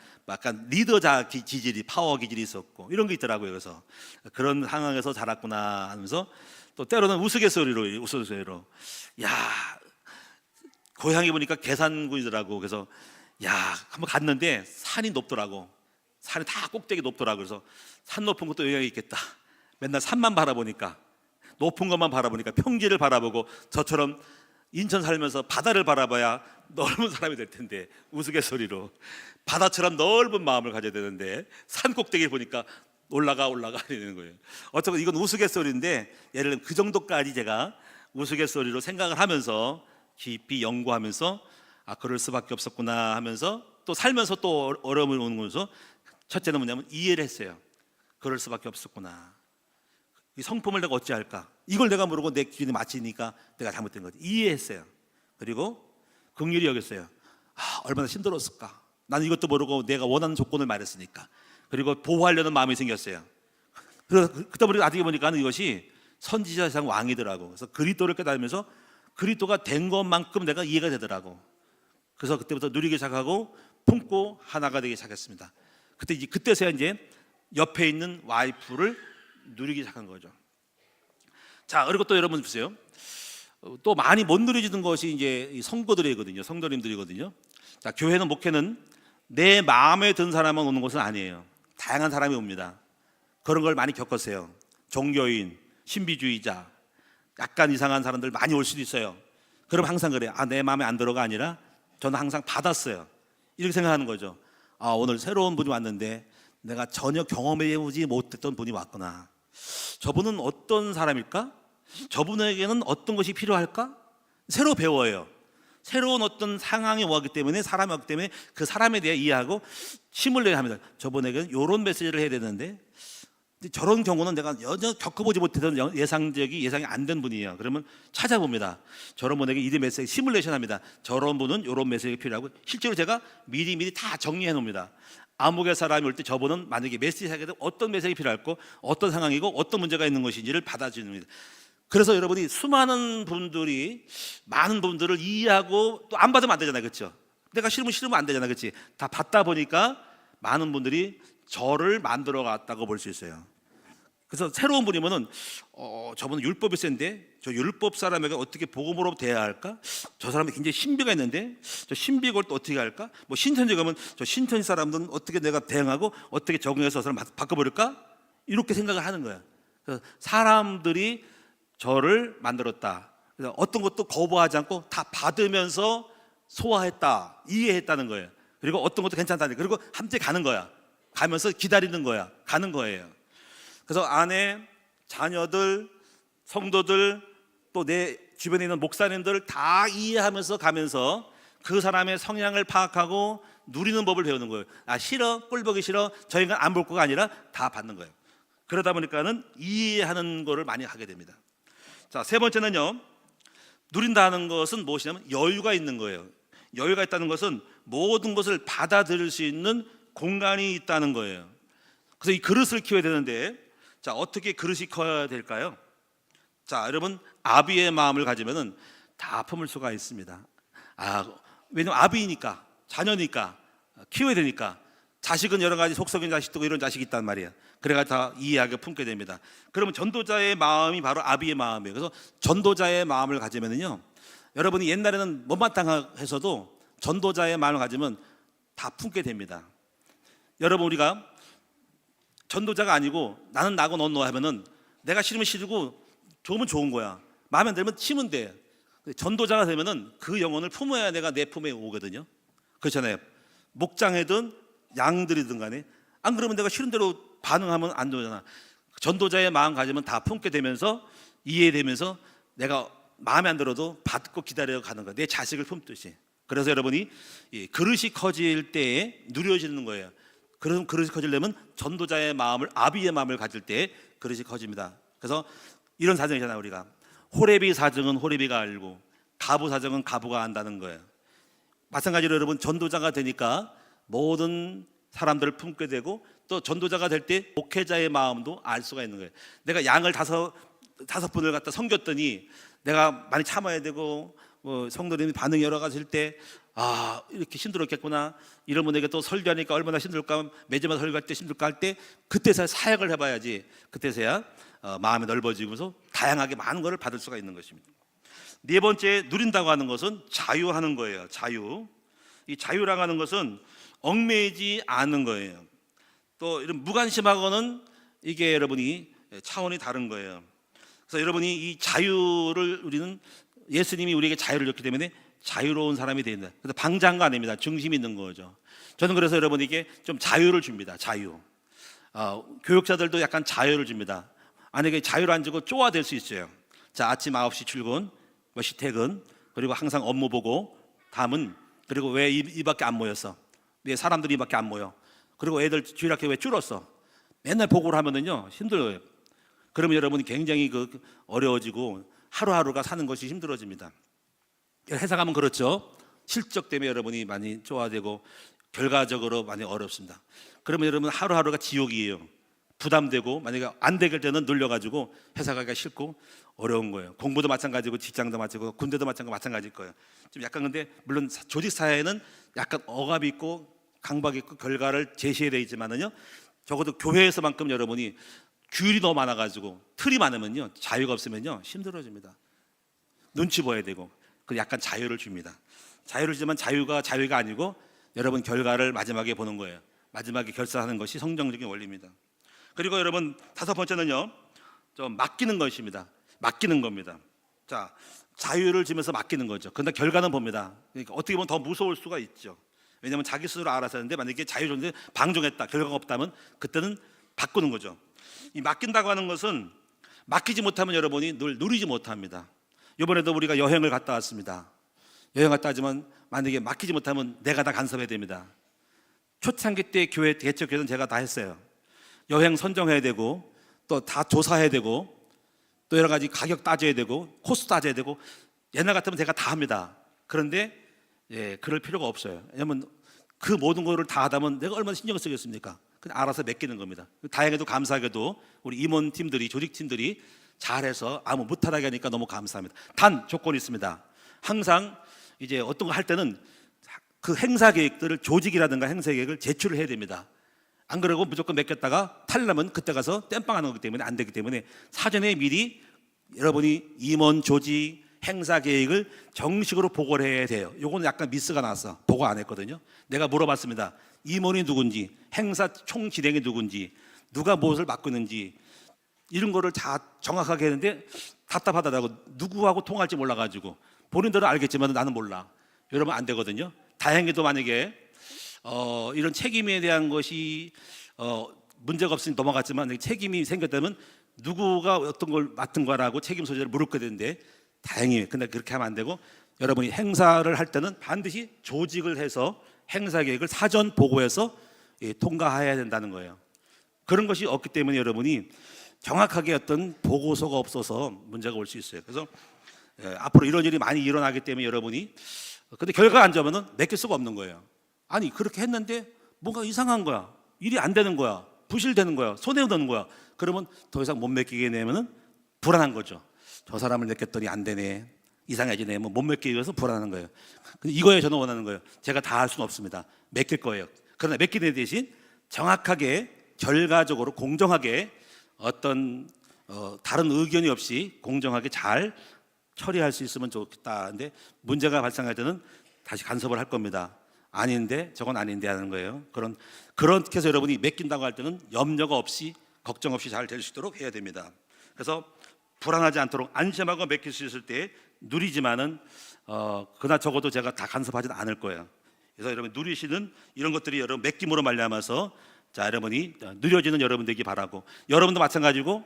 리더자 기질이 파워 기질이 있었고 이런 게 있더라고요. 그래서 그런 상황에서 자랐구나 하면서 또 때로는 우스갯소리로 야 고향에 보니까 계산군이더라고. 그래서 야 한번 갔는데 산이 높더라고. 산이 다 꼭대기 높더라고. 그래서 산 높은 것도 영향이 있겠다. 맨날 산만 바라보니까 높은 것만 바라보니까 평지를 바라보고 저처럼 인천 살면서 바다를 바라봐야 넓은 사람이 될 텐데 우스갯소리로 바다처럼 넓은 마음을 가져야 되는데 산 꼭대기를 보니까 올라가 되는 거예요. 어쩌면 이건 우스갯소리인데 예를 들면 그 정도까지 제가 우스갯소리로 생각을 하면서 깊이 연구하면서 그럴 수밖에 없었구나 하면서 또 살면서 또 어려움을 오는 거면서 첫째는 뭐냐면 이해를 했어요. 그럴 수밖에 없었구나. 이 성품을 내가 어찌할까? 이걸 내가 모르고 내 기준에 맞추니까 내가 잘못된 거지. 이해했어요. 그리고 긍휼히 여겼어요. 얼마나 힘들었을까? 나는 이것도 모르고 내가 원하는 조건을 말했으니까. 그리고 보호하려는 마음이 생겼어요. 그래서 그때 보니까 나중에 보니까 이것이 선지자 세상 왕이더라고. 그래서 그리스도를 깨달으면서 그리스도가 된 것만큼 내가 이해가 되더라고. 그래서 그때부터 누리기 시작하고 품고 하나가 되기 시작했습니다. 그때서야 이제 옆에 있는 와이프를 누리기 시작한 거죠. 자, 그리고 또 여러분 보세요. 또 많이 못 누려지는 것이 이제 성도들이거든요. 성도님들이거든요. 자, 교회는 목회는 내 마음에 든 사람만 오는 것은 아니에요. 다양한 사람이 옵니다. 그런 걸 많이 겪었어요. 종교인, 신비주의자, 약간 이상한 사람들 많이 올 수도 있어요. 그럼 항상 그래요. 내 마음에 안 들어가 아니라 저는 항상 받았어요. 이렇게 생각하는 거죠. 오늘 새로운 분이 왔는데 내가 전혀 경험해보지 못했던 분이 왔구나. 저분은 어떤 사람일까? 저분에게는 어떤 것이 필요할까? 새로 배워요. 새로운 어떤 상황이 오기 때문에 사람이 왔기 때문에 그 사람에 대해 이해하고 힘을 내야 합니다. 저분에게는 이런 메시지를 해야 되는데 저런 경우는 내가 전혀 겪어보지 못했던 예상이 안 된 분이에요. 그러면 찾아봅니다. 저런 분에게 이 메시지 시뮬레이션 합니다. 저런 분은 이런 메시지가 필요하고 실제로 제가 미리 다 정리해 놓습니다. 암흑의 사람이 올 때 저분은 만약에 메시지 하게 되면 어떤 메시지가 필요할고 어떤 상황이고 어떤 문제가 있는 것인지를 받아줍니다. 그래서 여러분이 많은 분들을 이해하고 또 안 받으면 안 되잖아요. 그렇죠? 내가 싫으면 안 되잖아요. 그렇지? 다 받다 보니까 많은 분들이 저를 만들어 갔다고 볼 수 있어요. 그래서 새로운 분이면은 저분은 율법이 센데 저 율법 사람에게 어떻게 복음으로 대해야 할까? 저 사람이 굉장히 신비가 있는데 저 신비 걸 또 어떻게 할까? 뭐 신천지 가면 저 신천지 사람들은 어떻게 내가 대응하고 어떻게 적응해서 사람 바꿔버릴까? 이렇게 생각을 하는 거야. 그래서 사람들이 저를 만들었다. 그래서 어떤 것도 거부하지 않고 다 받으면서 소화했다, 이해했다는 거예요. 그리고 어떤 것도 괜찮다는 거예요. 그리고 함께 가는 거야. 가면서 기다리는 거야. 가는 거예요. 그래서 아내, 자녀들, 성도들 또 내 주변에 있는 목사님들을 다 이해하면서 가면서 그 사람의 성향을 파악하고 누리는 법을 배우는 거예요. 싫어, 꼴 보기 싫어, 저 인간 안 볼 거가 아니라 다 받는 거예요. 그러다 보니까는 이해하는 거를 많이 하게 됩니다. 자, 세 번째는요, 누린다는 것은 무엇이냐면 여유가 있는 거예요. 여유가 있다는 것은 모든 것을 받아들일 수 있는 공간이 있다는 거예요. 그래서 이 그릇을 키워야 되는데 자, 어떻게 그릇이 커야 될까요? 자, 여러분, 아비의 마음을 가지면은 다 품을 수가 있습니다. 왜냐면 아비니까, 자녀니까, 키워야 되니까. 자식은 여러 가지 속썩인 자식도 이런 자식이 있단 말이에요. 그래가 다 이해하게 품게 됩니다. 그러면 전도자의 마음이 바로 아비의 마음이에요. 그래서 전도자의 마음을 가지면은요, 여러분이 옛날에는 못마땅해서도 전도자의 마음을 가지면 다 품게 됩니다. 여러분, 우리가 전도자가 아니고 나는 나고 넌 너 하면은 내가 싫으면 싫고 좋으면 좋은 거야. 마음에 안 들면 치면 돼. 전도자가 되면은 그 영혼을 품어야 내가 내 품에 오거든요. 그렇잖아요. 목장이든 양들이든 간에 안 그러면 내가 싫은 대로 반응하면 안 되잖아. 전도자의 마음 가지면 다 품게 되면서 이해되면서 내가 마음에 안 들어도 받고 기다려 가는 거야. 내 자식을 품듯이. 그래서 여러분이 그릇이 커질 때에 누려지는 거예요. 그래서 그릇이 커지려면 전도자의 마음을, 아비의 마음을 가질 때 그릇이 커집니다. 그래서 이런 사정이잖아요. 우리가 호레비 사정은 호레비가 알고 가부 사정은 가부가 안다는 거예요. 마찬가지로 여러분, 전도자가 되니까 모든 사람들을 품게 되고 또 전도자가 될 때 목회자의 마음도 알 수가 있는 거예요. 내가 양을 다섯 분을 갖다 섬겼더니 내가 많이 참아야 되고 성도님이 반응이 여러 가지일 때 이렇게 힘들었겠구나, 이러면 내가 또 설교하니까 얼마나 힘들까, 매주마다 설교할 때 힘들까 할 때 그때서야 사역을 해봐야지, 그때서야 마음이 넓어지면서 다양하게 많은 것을 받을 수가 있는 것입니다. 네 번째, 누린다고 하는 것은 자유하는 거예요. 자유. 이 자유라고 하는 것은 얽매이지 않는 거예요. 또 이런 무관심하고는 이게 여러분이 차원이 다른 거예요. 그래서 여러분이 이 자유를, 우리는 예수님이 우리에게 자유를 줬기 때문에 자유로운 사람이 된다. 그래서 방장가 아닙니다. 중심이 있는 거죠. 저는 그래서 여러분에게 좀 자유를 줍니다. 자유. 교육자들도 약간 자유를 줍니다. 만약에 자유를 안 주고 쪼아댈 수 있어요. 자, 아침 9시 출근, 몇 시 퇴근, 그리고 항상 업무 보고, 다음은 그리고 왜 이밖에 안 모였어? 왜 사람들이 이밖에 안 모여? 그리고 애들 주일학교 왜 줄었어? 맨날 보고를 하면은요 힘들어요. 그러면 여러분이 굉장히 어려워지고 하루하루가 사는 것이 힘들어집니다. 회사 가면 그렇죠. 실적 때문에 여러분이 많이 쪼아대고 결과적으로 많이 어렵습니다. 그러면 여러분 하루하루가 지옥이에요. 부담되고 만약에 안 되길 때는 눌려가지고 회사 가기가 싫고 어려운 거예요. 공부도 마찬가지고 직장도 마찬가지고 군대도 마찬가지일 거예요. 좀 약간, 근데 물론 조직 사회는 약간 억압이 있고 강박이 있고 결과를 제시해야 되지만은요, 적어도 교회에서만큼 여러분이 규율이 너무 많아가지고 틀이 많으면요, 자유가 없으면요 힘들어집니다. 눈치 보여야 되고. 그 약간 자유를 줍니다. 자유를 주지만 자유가 아니고 여러분 결과를 마지막에 보는 거예요. 마지막에 결산하는 것이 성경적인 원리입니다. 그리고 여러분, 다섯 번째는요, 좀 맡기는 것입니다. 맡기는 겁니다. 자, 자유를 주면서 맡기는 거죠. 그런데 결과는 봅니다. 그러니까 어떻게 보면 더 무서울 수가 있죠. 왜냐하면 자기 스스로 알아서 하는데 만약에 자유 줬는데 방종했다, 결과가 없다면 그때는 바꾸는 거죠. 이 맡긴다고 하는 것은 맡기지 못하면 여러분이 늘 누리지 못합니다. 이번에도 우리가 여행을 갔다 왔습니다. 여행 갔다 하지만 만약에 맡기지 못하면 내가 다 간섭해야 됩니다. 초창기 때 교회 개척교회는 제가 다 했어요. 여행 선정해야 되고 또 다 조사해야 되고 또 여러 가지 가격 따져야 되고 코스 따져야 되고, 옛날 같으면 제가 다 합니다. 그런데 그럴 필요가 없어요. 왜냐하면 그 모든 거를 다 하다면 내가 얼마나 신경을 쓰겠습니까? 그냥 알아서 맡기는 겁니다. 다행히도 감사하게도 우리 임원팀들이, 조직팀들이 잘해서 아무 무탈하게 하니까 너무 감사합니다. 단 조건이 있습니다. 항상 이제 어떤 거 할 때는 그 행사 계획들을, 조직이라든가 행사 계획을 제출을 해야 됩니다. 안 그러고 무조건 맡겼다가 탈라면 그때 가서 땜빵하는 거기 때문에 안 되기 때문에 사전에 미리 여러분이 임원, 조직, 행사 계획을 정식으로 보고를 해야 돼요. 요거는 약간 미스가 나서 보고 안 했거든요. 내가 물어봤습니다. 임원이 누군지, 행사 총 진행이 누군지, 누가 무엇을 맡고 있는지, 이런 거를 다 정확하게 했는데 답답하다고, 누구하고 통할지 몰라가지고. 본인들은 알겠지만 나는 몰라. 여러분 안 되거든요. 다행히도 만약에 이런 책임에 대한 것이 문제가 없으니 넘어갔지만 책임이 생겼다면 누구가 어떤 걸 맡은 거라고 책임 소재를 물을 되는데, 다행히 근데 그렇게 하면 안 되고, 여러분이 행사를 할 때는 반드시 조직을 해서 행사 계획을 사전 보고해서 통과해야 된다는 거예요. 그런 것이 없기 때문에 여러분이 정확하게 어떤 보고서가 없어서 문제가 올 수 있어요. 그래서 앞으로 이런 일이 많이 일어나기 때문에 여러분이, 근데 결과가 안 좋으면 맡길 수가 없는 거예요. 아니 그렇게 했는데 뭔가 이상한 거야, 일이 안 되는 거야, 부실되는 거야. 손해 얻는 거야. 그러면 더 이상 못 맡기게 되면은 불안한 거죠. 저 사람을 맡겼더니 안 되네, 이상해지네, 뭐 못 맡기게 해서 불안한 거예요. 근데 이거에 저는 원하는 거예요. 제가 다 할 수는 없습니다. 맡길 거예요. 그러나 맡기는 대신 정확하게, 결과적으로, 공정하게 어떤 다른 의견이 없이 공정하게 잘 처리할 수 있으면 좋겠다. 근데 문제가 발생할 때는 다시 간섭을 할 겁니다. 아닌데 저건 아닌데 하는 거예요. 그렇게 해서 여러분이 맡긴다고 할 때는 염려가 없이, 걱정 없이 잘 될 수 있도록 해야 됩니다. 그래서 불안하지 않도록 안심하고 맡길 수 있을 때 누리지만은 그나 적어도 제가 다 간섭하지는 않을 거예요. 그래서 여러분 누리시는 이런 것들이 여러분 맡김으로 말미암아서 자, 여러분이 누려지는 여러분 되기 바라고, 여러분도 마찬가지고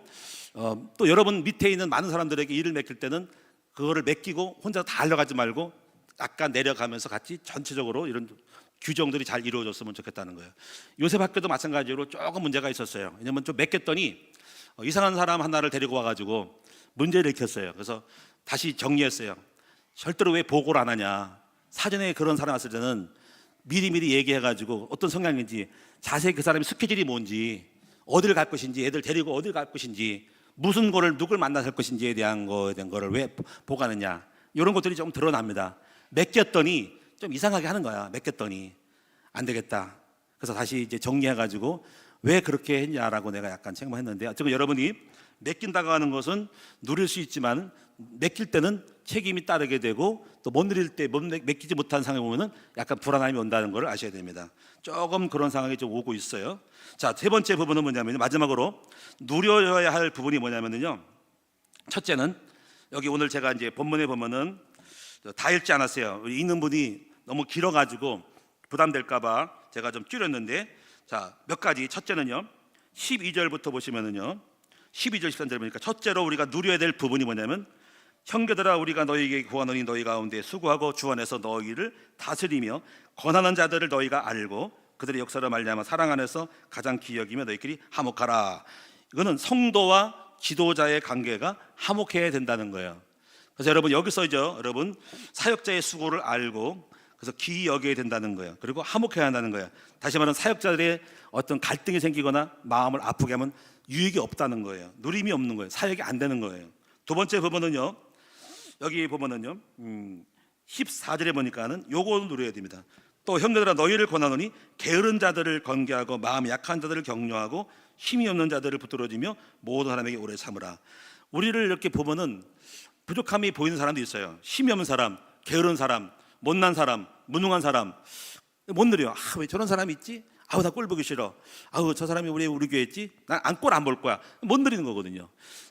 또 여러분 밑에 있는 많은 사람들에게 일을 맡길 때는 그거를 맡기고 혼자 다 하려고 하지 말고 약간 내려가면서 같이 전체적으로 이런 규정들이 잘 이루어졌으면 좋겠다는 거예요. 요셉 학교도 마찬가지로 조금 문제가 있었어요. 왜냐면 좀 맡겼더니 이상한 사람 하나를 데리고 와가지고 문제를 일으켰어요. 그래서 다시 정리했어요. 절대로 왜 보고를 안 하냐, 사전에 그런 사람 왔을 때는 미리미리 얘기해가지고 어떤 성향인지, 자세히 그 사람의 스케줄이 뭔지, 어디를 갈 것인지, 애들 데리고 어디를 갈 것인지, 무슨 거를 누굴 만나서 할 것인지에 대한 거를 왜 보고하느냐, 이런 것들이 좀 드러납니다. 맡겼더니 좀 이상하게 하는 거야. 맡겼더니 안 되겠다. 그래서 다시 이제 정리해가지고 왜 그렇게 했냐라고 내가 약간 책망했는데, 어쨌든 여러분이 맡긴다고 하는 것은 누릴 수 있지만 맡길 때는 책임이 따르게 되고, 또 못 누릴 때, 맡기지 못한 상황에 보면은 약간 불안함이 온다는 걸 아셔야 됩니다. 조금 그런 상황이 좀 오고 있어요. 자, 세 번째 부분은 뭐냐면요, 마지막으로 누려야 할 부분이 뭐냐면요, 첫째는 여기 오늘 제가 이제 본문에 보면은 다 읽지 않았어요. 읽는 분이 너무 길어가지고 부담될까봐 제가 좀 줄였는데, 자, 몇 가지. 첫째는요, 12절부터 보시면은요, 12절 13절 보니까 첫째로 우리가 누려야 될 부분이 뭐냐면, 형제들아 우리가 너희에게 구하노니 너희 가운데 수고하고 주 안에서 너희를 다스리며 권하는 자들을 너희가 알고 그들의 역사로 말미암아 사랑 안에서 가장 기여기며 너희끼리 화목하라. 이거는 성도와 지도자의 관계가 화목해야 된다는 거예요. 그래서 여러분 여기서죠, 여러분 사역자의 수고를 알고 그래서 기이 여겨야 된다는 거예요. 그리고 화목해야 한다는 거예요. 다시 말하면 사역자들의 어떤 갈등이 생기거나 마음을 아프게 하면 유익이 없다는 거예요. 누림이 없는 거예요. 사역이 안 되는 거예요. 두 번째 부분은요, 여기 보면은요 14절에 보니까는 요거 누려야 됩니다. 또 형제들아 너희를 권하노니 게으른 자들을 건개하고 마음이 약한 자들을 격려하고 힘이 없는 자들을 붙들어주며 모든 사람에게 오래 참으라. 우리를 이렇게 보면은 부족함이 보이는 사람도 있어요. 힘이 없는 사람, 게으른 사람, 못난 사람, 무능한 사람 못 누려. 왜 저런 사람이 있지? 나 꼴 보기 싫어. 저 사람이 왜 우리 교회 있지? 난 꼴 안 볼 거야. 못 누리는 거거든요.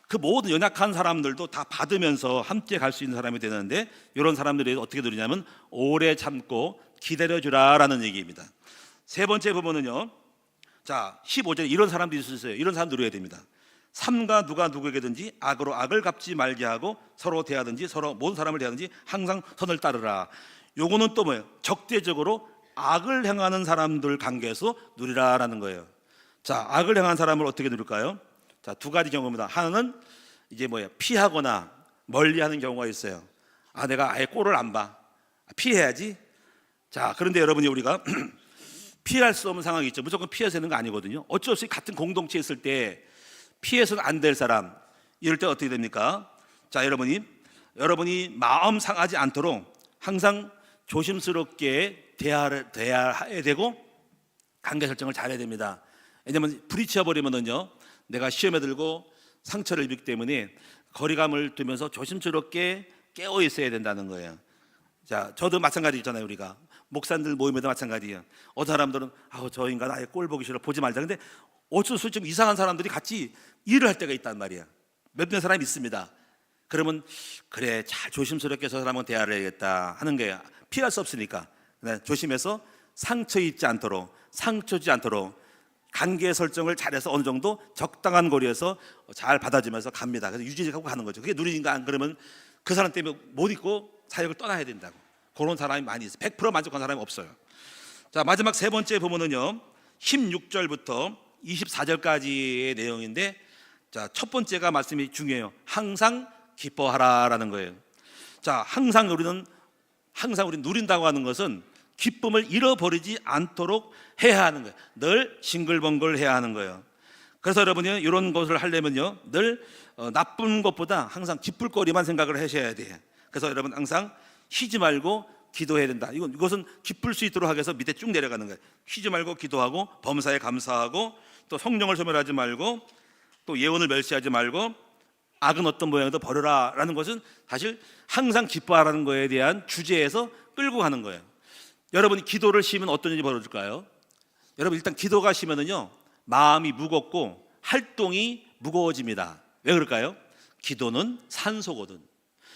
그 모든 연약한 사람들도 다 받으면서 함께 갈 수 있는 사람이 되는데, 이런 사람들이 어떻게 누리냐면 오래 참고 기다려주라라는 얘기입니다. 세 번째 부분은요, 자 15절에 이런 사람도 있어요. 이런 사람 누려야 됩니다. 삼가 누가 누구에게든지 악으로 악을 갚지 말게 하고 서로 대하든지 서로 모든 사람을 대하든지 항상 선을 따르라. 요거는 또 뭐예요? 적대적으로 악을 행하는 사람들 관계에서 누리라라는 거예요. 자, 악을 행하는 사람을 어떻게 누릴까요? 자, 두 가지 경우입니다. 하나는 이제 피하거나 멀리하는 경우가 있어요. 내가 아예 꼴을 안 봐, 피해야지. 자, 그런데 여러분이 우리가 피할 수 없는 상황이 있죠. 무조건 피해서 되는 거 아니거든요. 어쩔 수 없이 같은 공동체에 있을 때 피해서는 안 될 사람, 이럴 때 어떻게 됩니까? 자, 여러분이 마음 상하지 않도록 항상 조심스럽게 대해야 되고 관계 설정을 잘해야 됩니다. 왜냐하면 부딪혀버리면은요, 내가 시험에 들고 상처를 입기 때문에 거리감을 두면서 조심스럽게 깨어 있어야 된다는 거예요. 자, 저도 마찬가지 있잖아요. 우리가 목사님들 모임에도 마찬가지예요. 어떤 사람들은 저 인간 아예 꼴 보기 싫어, 보지 말자. 근데 어쩔 수 없이 좀 이상한 사람들이 같이 일을 할 때가 있단 말이야. 몇몇 사람이 있습니다. 그러면 그래, 잘 조심스럽게 저 사람은 대화를 해야겠다 하는 거예요. 피할 수 없으니까 조심해서 상처 입지 않도록, 상처 주지 않도록 관계 설정을 잘해서 어느 정도 적당한 거리에서 잘 받아주면서 갑니다. 그래서 유지하고 가는 거죠. 그게 누리니까. 안 그러면 그 사람 때문에 못 있고 사역을 떠나야 된다고. 그런 사람이 많이 있어요. 100% 만족한 사람이 없어요. 자, 마지막 세 번째 부분은요 16절부터 24절까지의 내용인데, 자, 첫 번째가 말씀이 중요해요. 항상 기뻐하라라는 거예요. 자, 항상 우리는 누린다고 하는 것은 기쁨을 잃어버리지 않도록 해야 하는 거예요. 늘 싱글벙글 해야 하는 거예요. 그래서 여러분이 이런 것을 하려면요, 늘 나쁜 것보다 항상 기쁠 거리만 생각을 하셔야 돼요. 그래서 여러분 항상 쉬지 말고 기도해야 된다. 이것은 기쁠 수 있도록 하기 위해서 밑에 쭉 내려가는 거예요. 쉬지 말고 기도하고, 범사에 감사하고, 또 성령을 소멸하지 말고, 또 예언을 멸시하지 말고, 악은 어떤 모양이든 버려라 라는 것은 사실 항상 기뻐하라는 거에 대한 주제에서 끌고 가는 거예요. 여러분이 기도를 쉬면 어떤 일이 벌어질까요? 여러분 일단 기도가 쉬면은요, 마음이 무겁고 활동이 무거워집니다. 왜 그럴까요? 기도는 산소거든.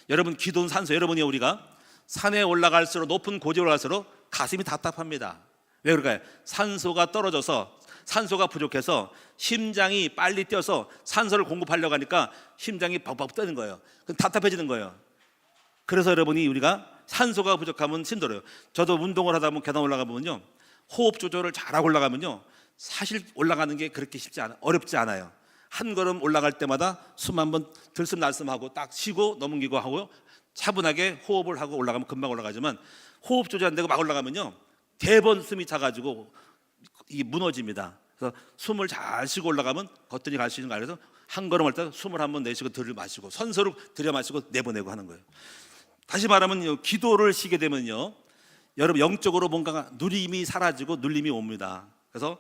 여러분 기도는 산소. 여러분이 우리가 산에 올라갈수록, 높은 고지에 올라갈수록 가슴이 답답합니다. 왜 그럴까요? 산소가 떨어져서, 산소가 부족해서 심장이 빨리 뛰어서 산소를 공급하려고 하니까 심장이 벅벅 뛰는 거예요. 그럼 답답해지는 거예요. 그래서 여러분이 우리가 산소가 부족하면 힘들어요. 저도 운동을 하다 보면 계단 올라가면요, 호흡 조절을 잘하고 올라가면요, 사실 올라가는 게 그렇게 어렵지 않아요. 한 걸음 올라갈 때마다 숨 한번 들숨 날숨하고 딱 쉬고 넘기고 하고 차분하게 호흡을 하고 올라가면 금방 올라가지만, 호흡 조절 안 되고 막 올라가면요, 대번 숨이 차가지고 이 무너집니다. 그래서 숨을 잘 쉬고 올라가면 겉들이 갈 수 있는 거 알아서 한 걸음 할 때 숨을 한번 내쉬고 들여 마시고, 선서로 들여 마시고 내보내고 하는 거예요. 다시 말하면 기도를 쉬게 되면요, 여러분 영적으로 뭔가 누림이 사라지고 눌림이 옵니다. 그래서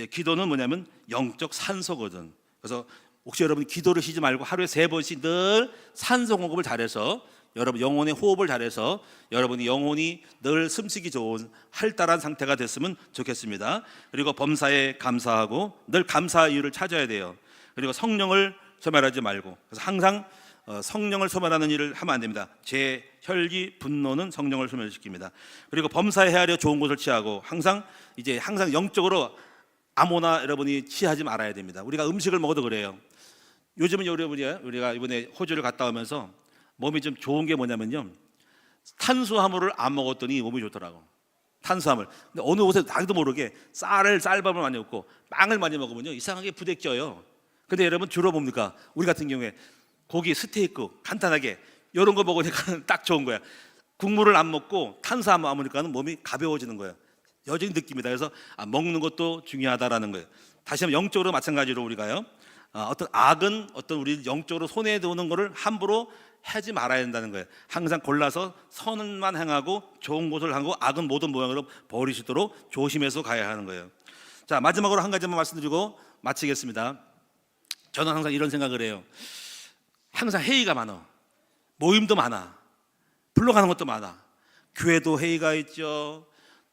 기도는 뭐냐면 영적 산소거든. 그래서 혹시 여러분 기도를 쉬지 말고 하루에 3번씩 늘 산소 공급을 잘해서, 여러분 영혼의 호흡을 잘해서 여러분이 영혼이 늘 숨쉬기 좋은 활달한 상태가 됐으면 좋겠습니다. 그리고 범사에 감사하고 늘 감사의 이유를 찾아야 돼요. 그리고 성령을 소멸하지 말고, 그래서 항상 성령을 소멸하는 일을 하면 안 됩니다. 제 혈기 분노는 성령을 소멸시킵니다. 그리고 범사에 헤아려 좋은 곳을 취하고, 항상 영적으로 아무나 여러분이 취하지 말아야 됩니다. 우리가 음식을 먹어도 그래요. 요즘은 우리가 이번에 호주를 갔다 오면서 몸이 좀 좋은 게 뭐냐면요, 탄수화물을 안 먹었더니 몸이 좋더라고. 탄수화물. 근데 어느 곳에 나도 모르게 쌀밥을 많이 먹고 빵을 많이 먹으면요, 이상하게 부대껴요. 근데 여러분 주로 뭡니까? 우리 같은 경우에 고기, 스테이크 간단하게 이런 거 먹으니까 딱 좋은 거야. 국물을 안 먹고 탄수화물 안 먹으니까 몸이 가벼워지는 거예요. 여전히 느낍니다. 그래서 먹는 것도 중요하다라는 거예요. 다시 한번 영적으로 마찬가지로 우리가요, 어떤 악은 어떤 우리 영적으로 손에 드는 거를 함부로 하지 말아야 된다는 거예요. 항상 골라서 선만 행하고 좋은 곳을 하고, 악은 모든 모양으로 버리시도록 조심해서 가야 하는 거예요. 자, 마지막으로 한 가지만 말씀드리고 마치겠습니다. 저는 항상 이런 생각을 해요. 항상 회의가 많아, 모임도 많아, 불러가는 것도 많아. 교회도 회의가 있죠.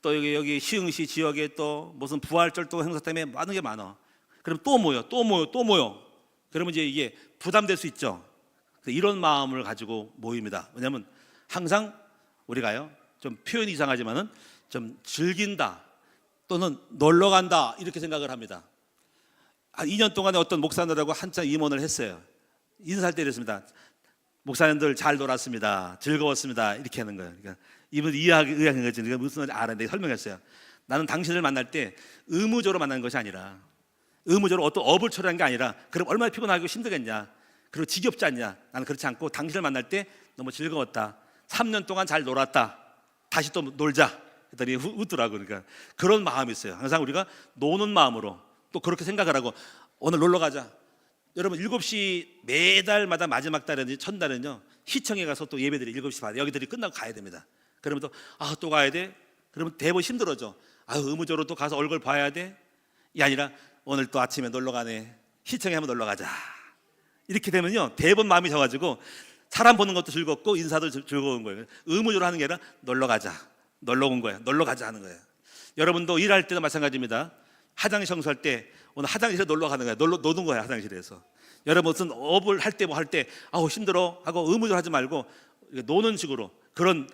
또 여기 시흥시 지역에 또 무슨 부활절도 행사 때문에 많은 게 많아. 그럼 또 모여. 그러면 이제 이게 부담될 수 있죠. 이런 마음을 가지고 모입니다. 왜냐하면 항상 우리가요, 좀 표현이 이상하지만은 좀 즐긴다 또는 놀러 간다 이렇게 생각을 합니다. 한 2년 동안에 어떤 목사님들하고 한참 임원을 했어요. 인사할 때 이랬습니다. 목사님들 잘 놀았습니다. 즐거웠습니다. 이렇게 하는 거예요. 그러니까 이분 이해하는 거지. 그러니까 무슨 말인지 알았는데 설명했어요. 나는 당신을 만날 때 의무적으로 만나는 것이 아니라, 의무적으로 어떤 업을 처리한 게 아니라, 그럼 얼마나 피곤하고 힘들겠냐, 그리고 지겹지 않냐. 나는 그렇지 않고 당신을 만날 때 너무 즐거웠다. 3년 동안 잘 놀았다. 다시 또 놀자. 했더니 웃더라고. 그러니까 그런 마음이 있어요. 항상 우리가 노는 마음으로 또 그렇게 생각을 하고, 오늘 놀러 가자. 여러분 7시 매달마다 마지막 달이든지 첫날은요, 시청에 가서 또 예배들이 7시 반에 여기들이 끝나고 가야 됩니다. 그러면 또 또 가야 돼. 그러면 대본 힘들어져. 의무적으로 또 가서 얼굴 봐야 돼. 이 아니라 오늘 또 아침에 놀러 가네. 시청에 한번 놀러 가자. 이렇게 되면요, 대본 마음이 져가지고 사람 보는 것도 즐겁고 인사도 즐거운 거예요. 의무적으로 하는 게 아니라 놀러 가자. 놀러 온 거야. 놀러 가자 하는 거예요. 여러분도 일할 때도 마찬가지입니다. 화장실 청소할 때 오늘 화장실에 놀러 가는 거야. 노는 거야, 화장실에서. 여러분 무슨 업을 할 때 힘들어 하고 의무적으로 하지 말고 노는 식으로, 그런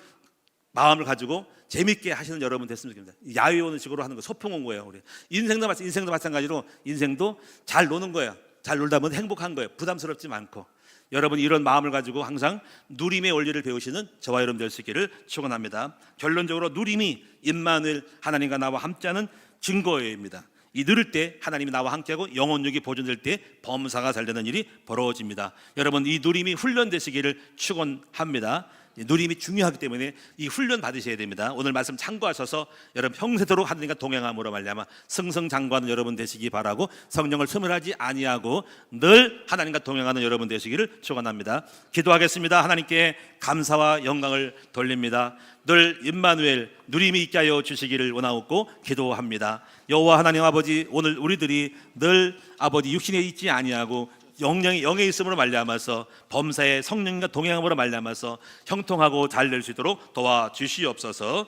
마음을 가지고 재밌게 하시는 여러분 됐으면 좋겠습니다. 야외 오는 식으로 하는 거, 소풍 온 거예요. 우리 인생도 마찬가지로 인생도 잘 노는 거예요. 잘 놀다 보면 행복한 거예요. 부담스럽지 않고. 여러분 이런 마음을 가지고 항상 누림의 원리를 배우시는 저와 여러분 될 수 있기를 축원합니다. 결론적으로 누림이 임마누엘, 하나님과 나와 함께하는 증거입니다. 이 들을 때 하나님이 나와 함께하고 영혼육이 보존될 때 범사가 잘 되는 일이 벌어집니다. 여러분 이 누림이 훈련되시기를 축원합니다. 누림이 중요하기 때문에 이 훈련 받으셔야 됩니다. 오늘 말씀 참고하셔서 여러분 평세도록 하나님과 동행함으로 말미암아 승승장구하는 여러분 되시기 바라고, 성령을 소멸하지 아니하고 늘 하나님과 동행하는 여러분 되시기를 축원합니다. 기도하겠습니다. 하나님께 감사와 영광을 돌립니다. 늘 임마누엘 누림이 있게 하여 주시기를 원하옵고 기도합니다. 여호와 하나님 아버지, 오늘 우리들이 늘 아버지 육신에 있지 아니하고 영에 있음으로 말미암아서 범사의 성령과 동행함으로 말미암아서 형통하고 잘 될 수 있도록 도와주시옵소서.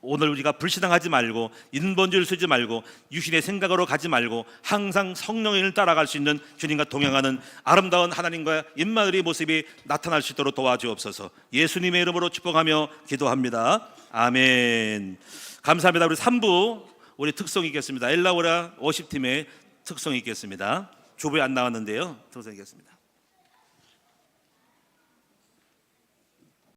오늘 우리가 불신앙하지 말고 인본주의를 쓰지 말고 육신의 생각으로 가지 말고 항상 성령을 따라갈 수 있는 주님과 동행하는 아름다운 하나님과 임마누엘의 모습이 나타날 수 있도록 도와주옵소서. 예수님의 이름으로 축복하며 기도합니다. 아멘. 감사합니다. 우리 3부 우리 특송이 있겠습니다. 엘라오라 워십팀의 특송이 있겠습니다. 조부에 안 나왔는데요, 특송이 있겠습니다.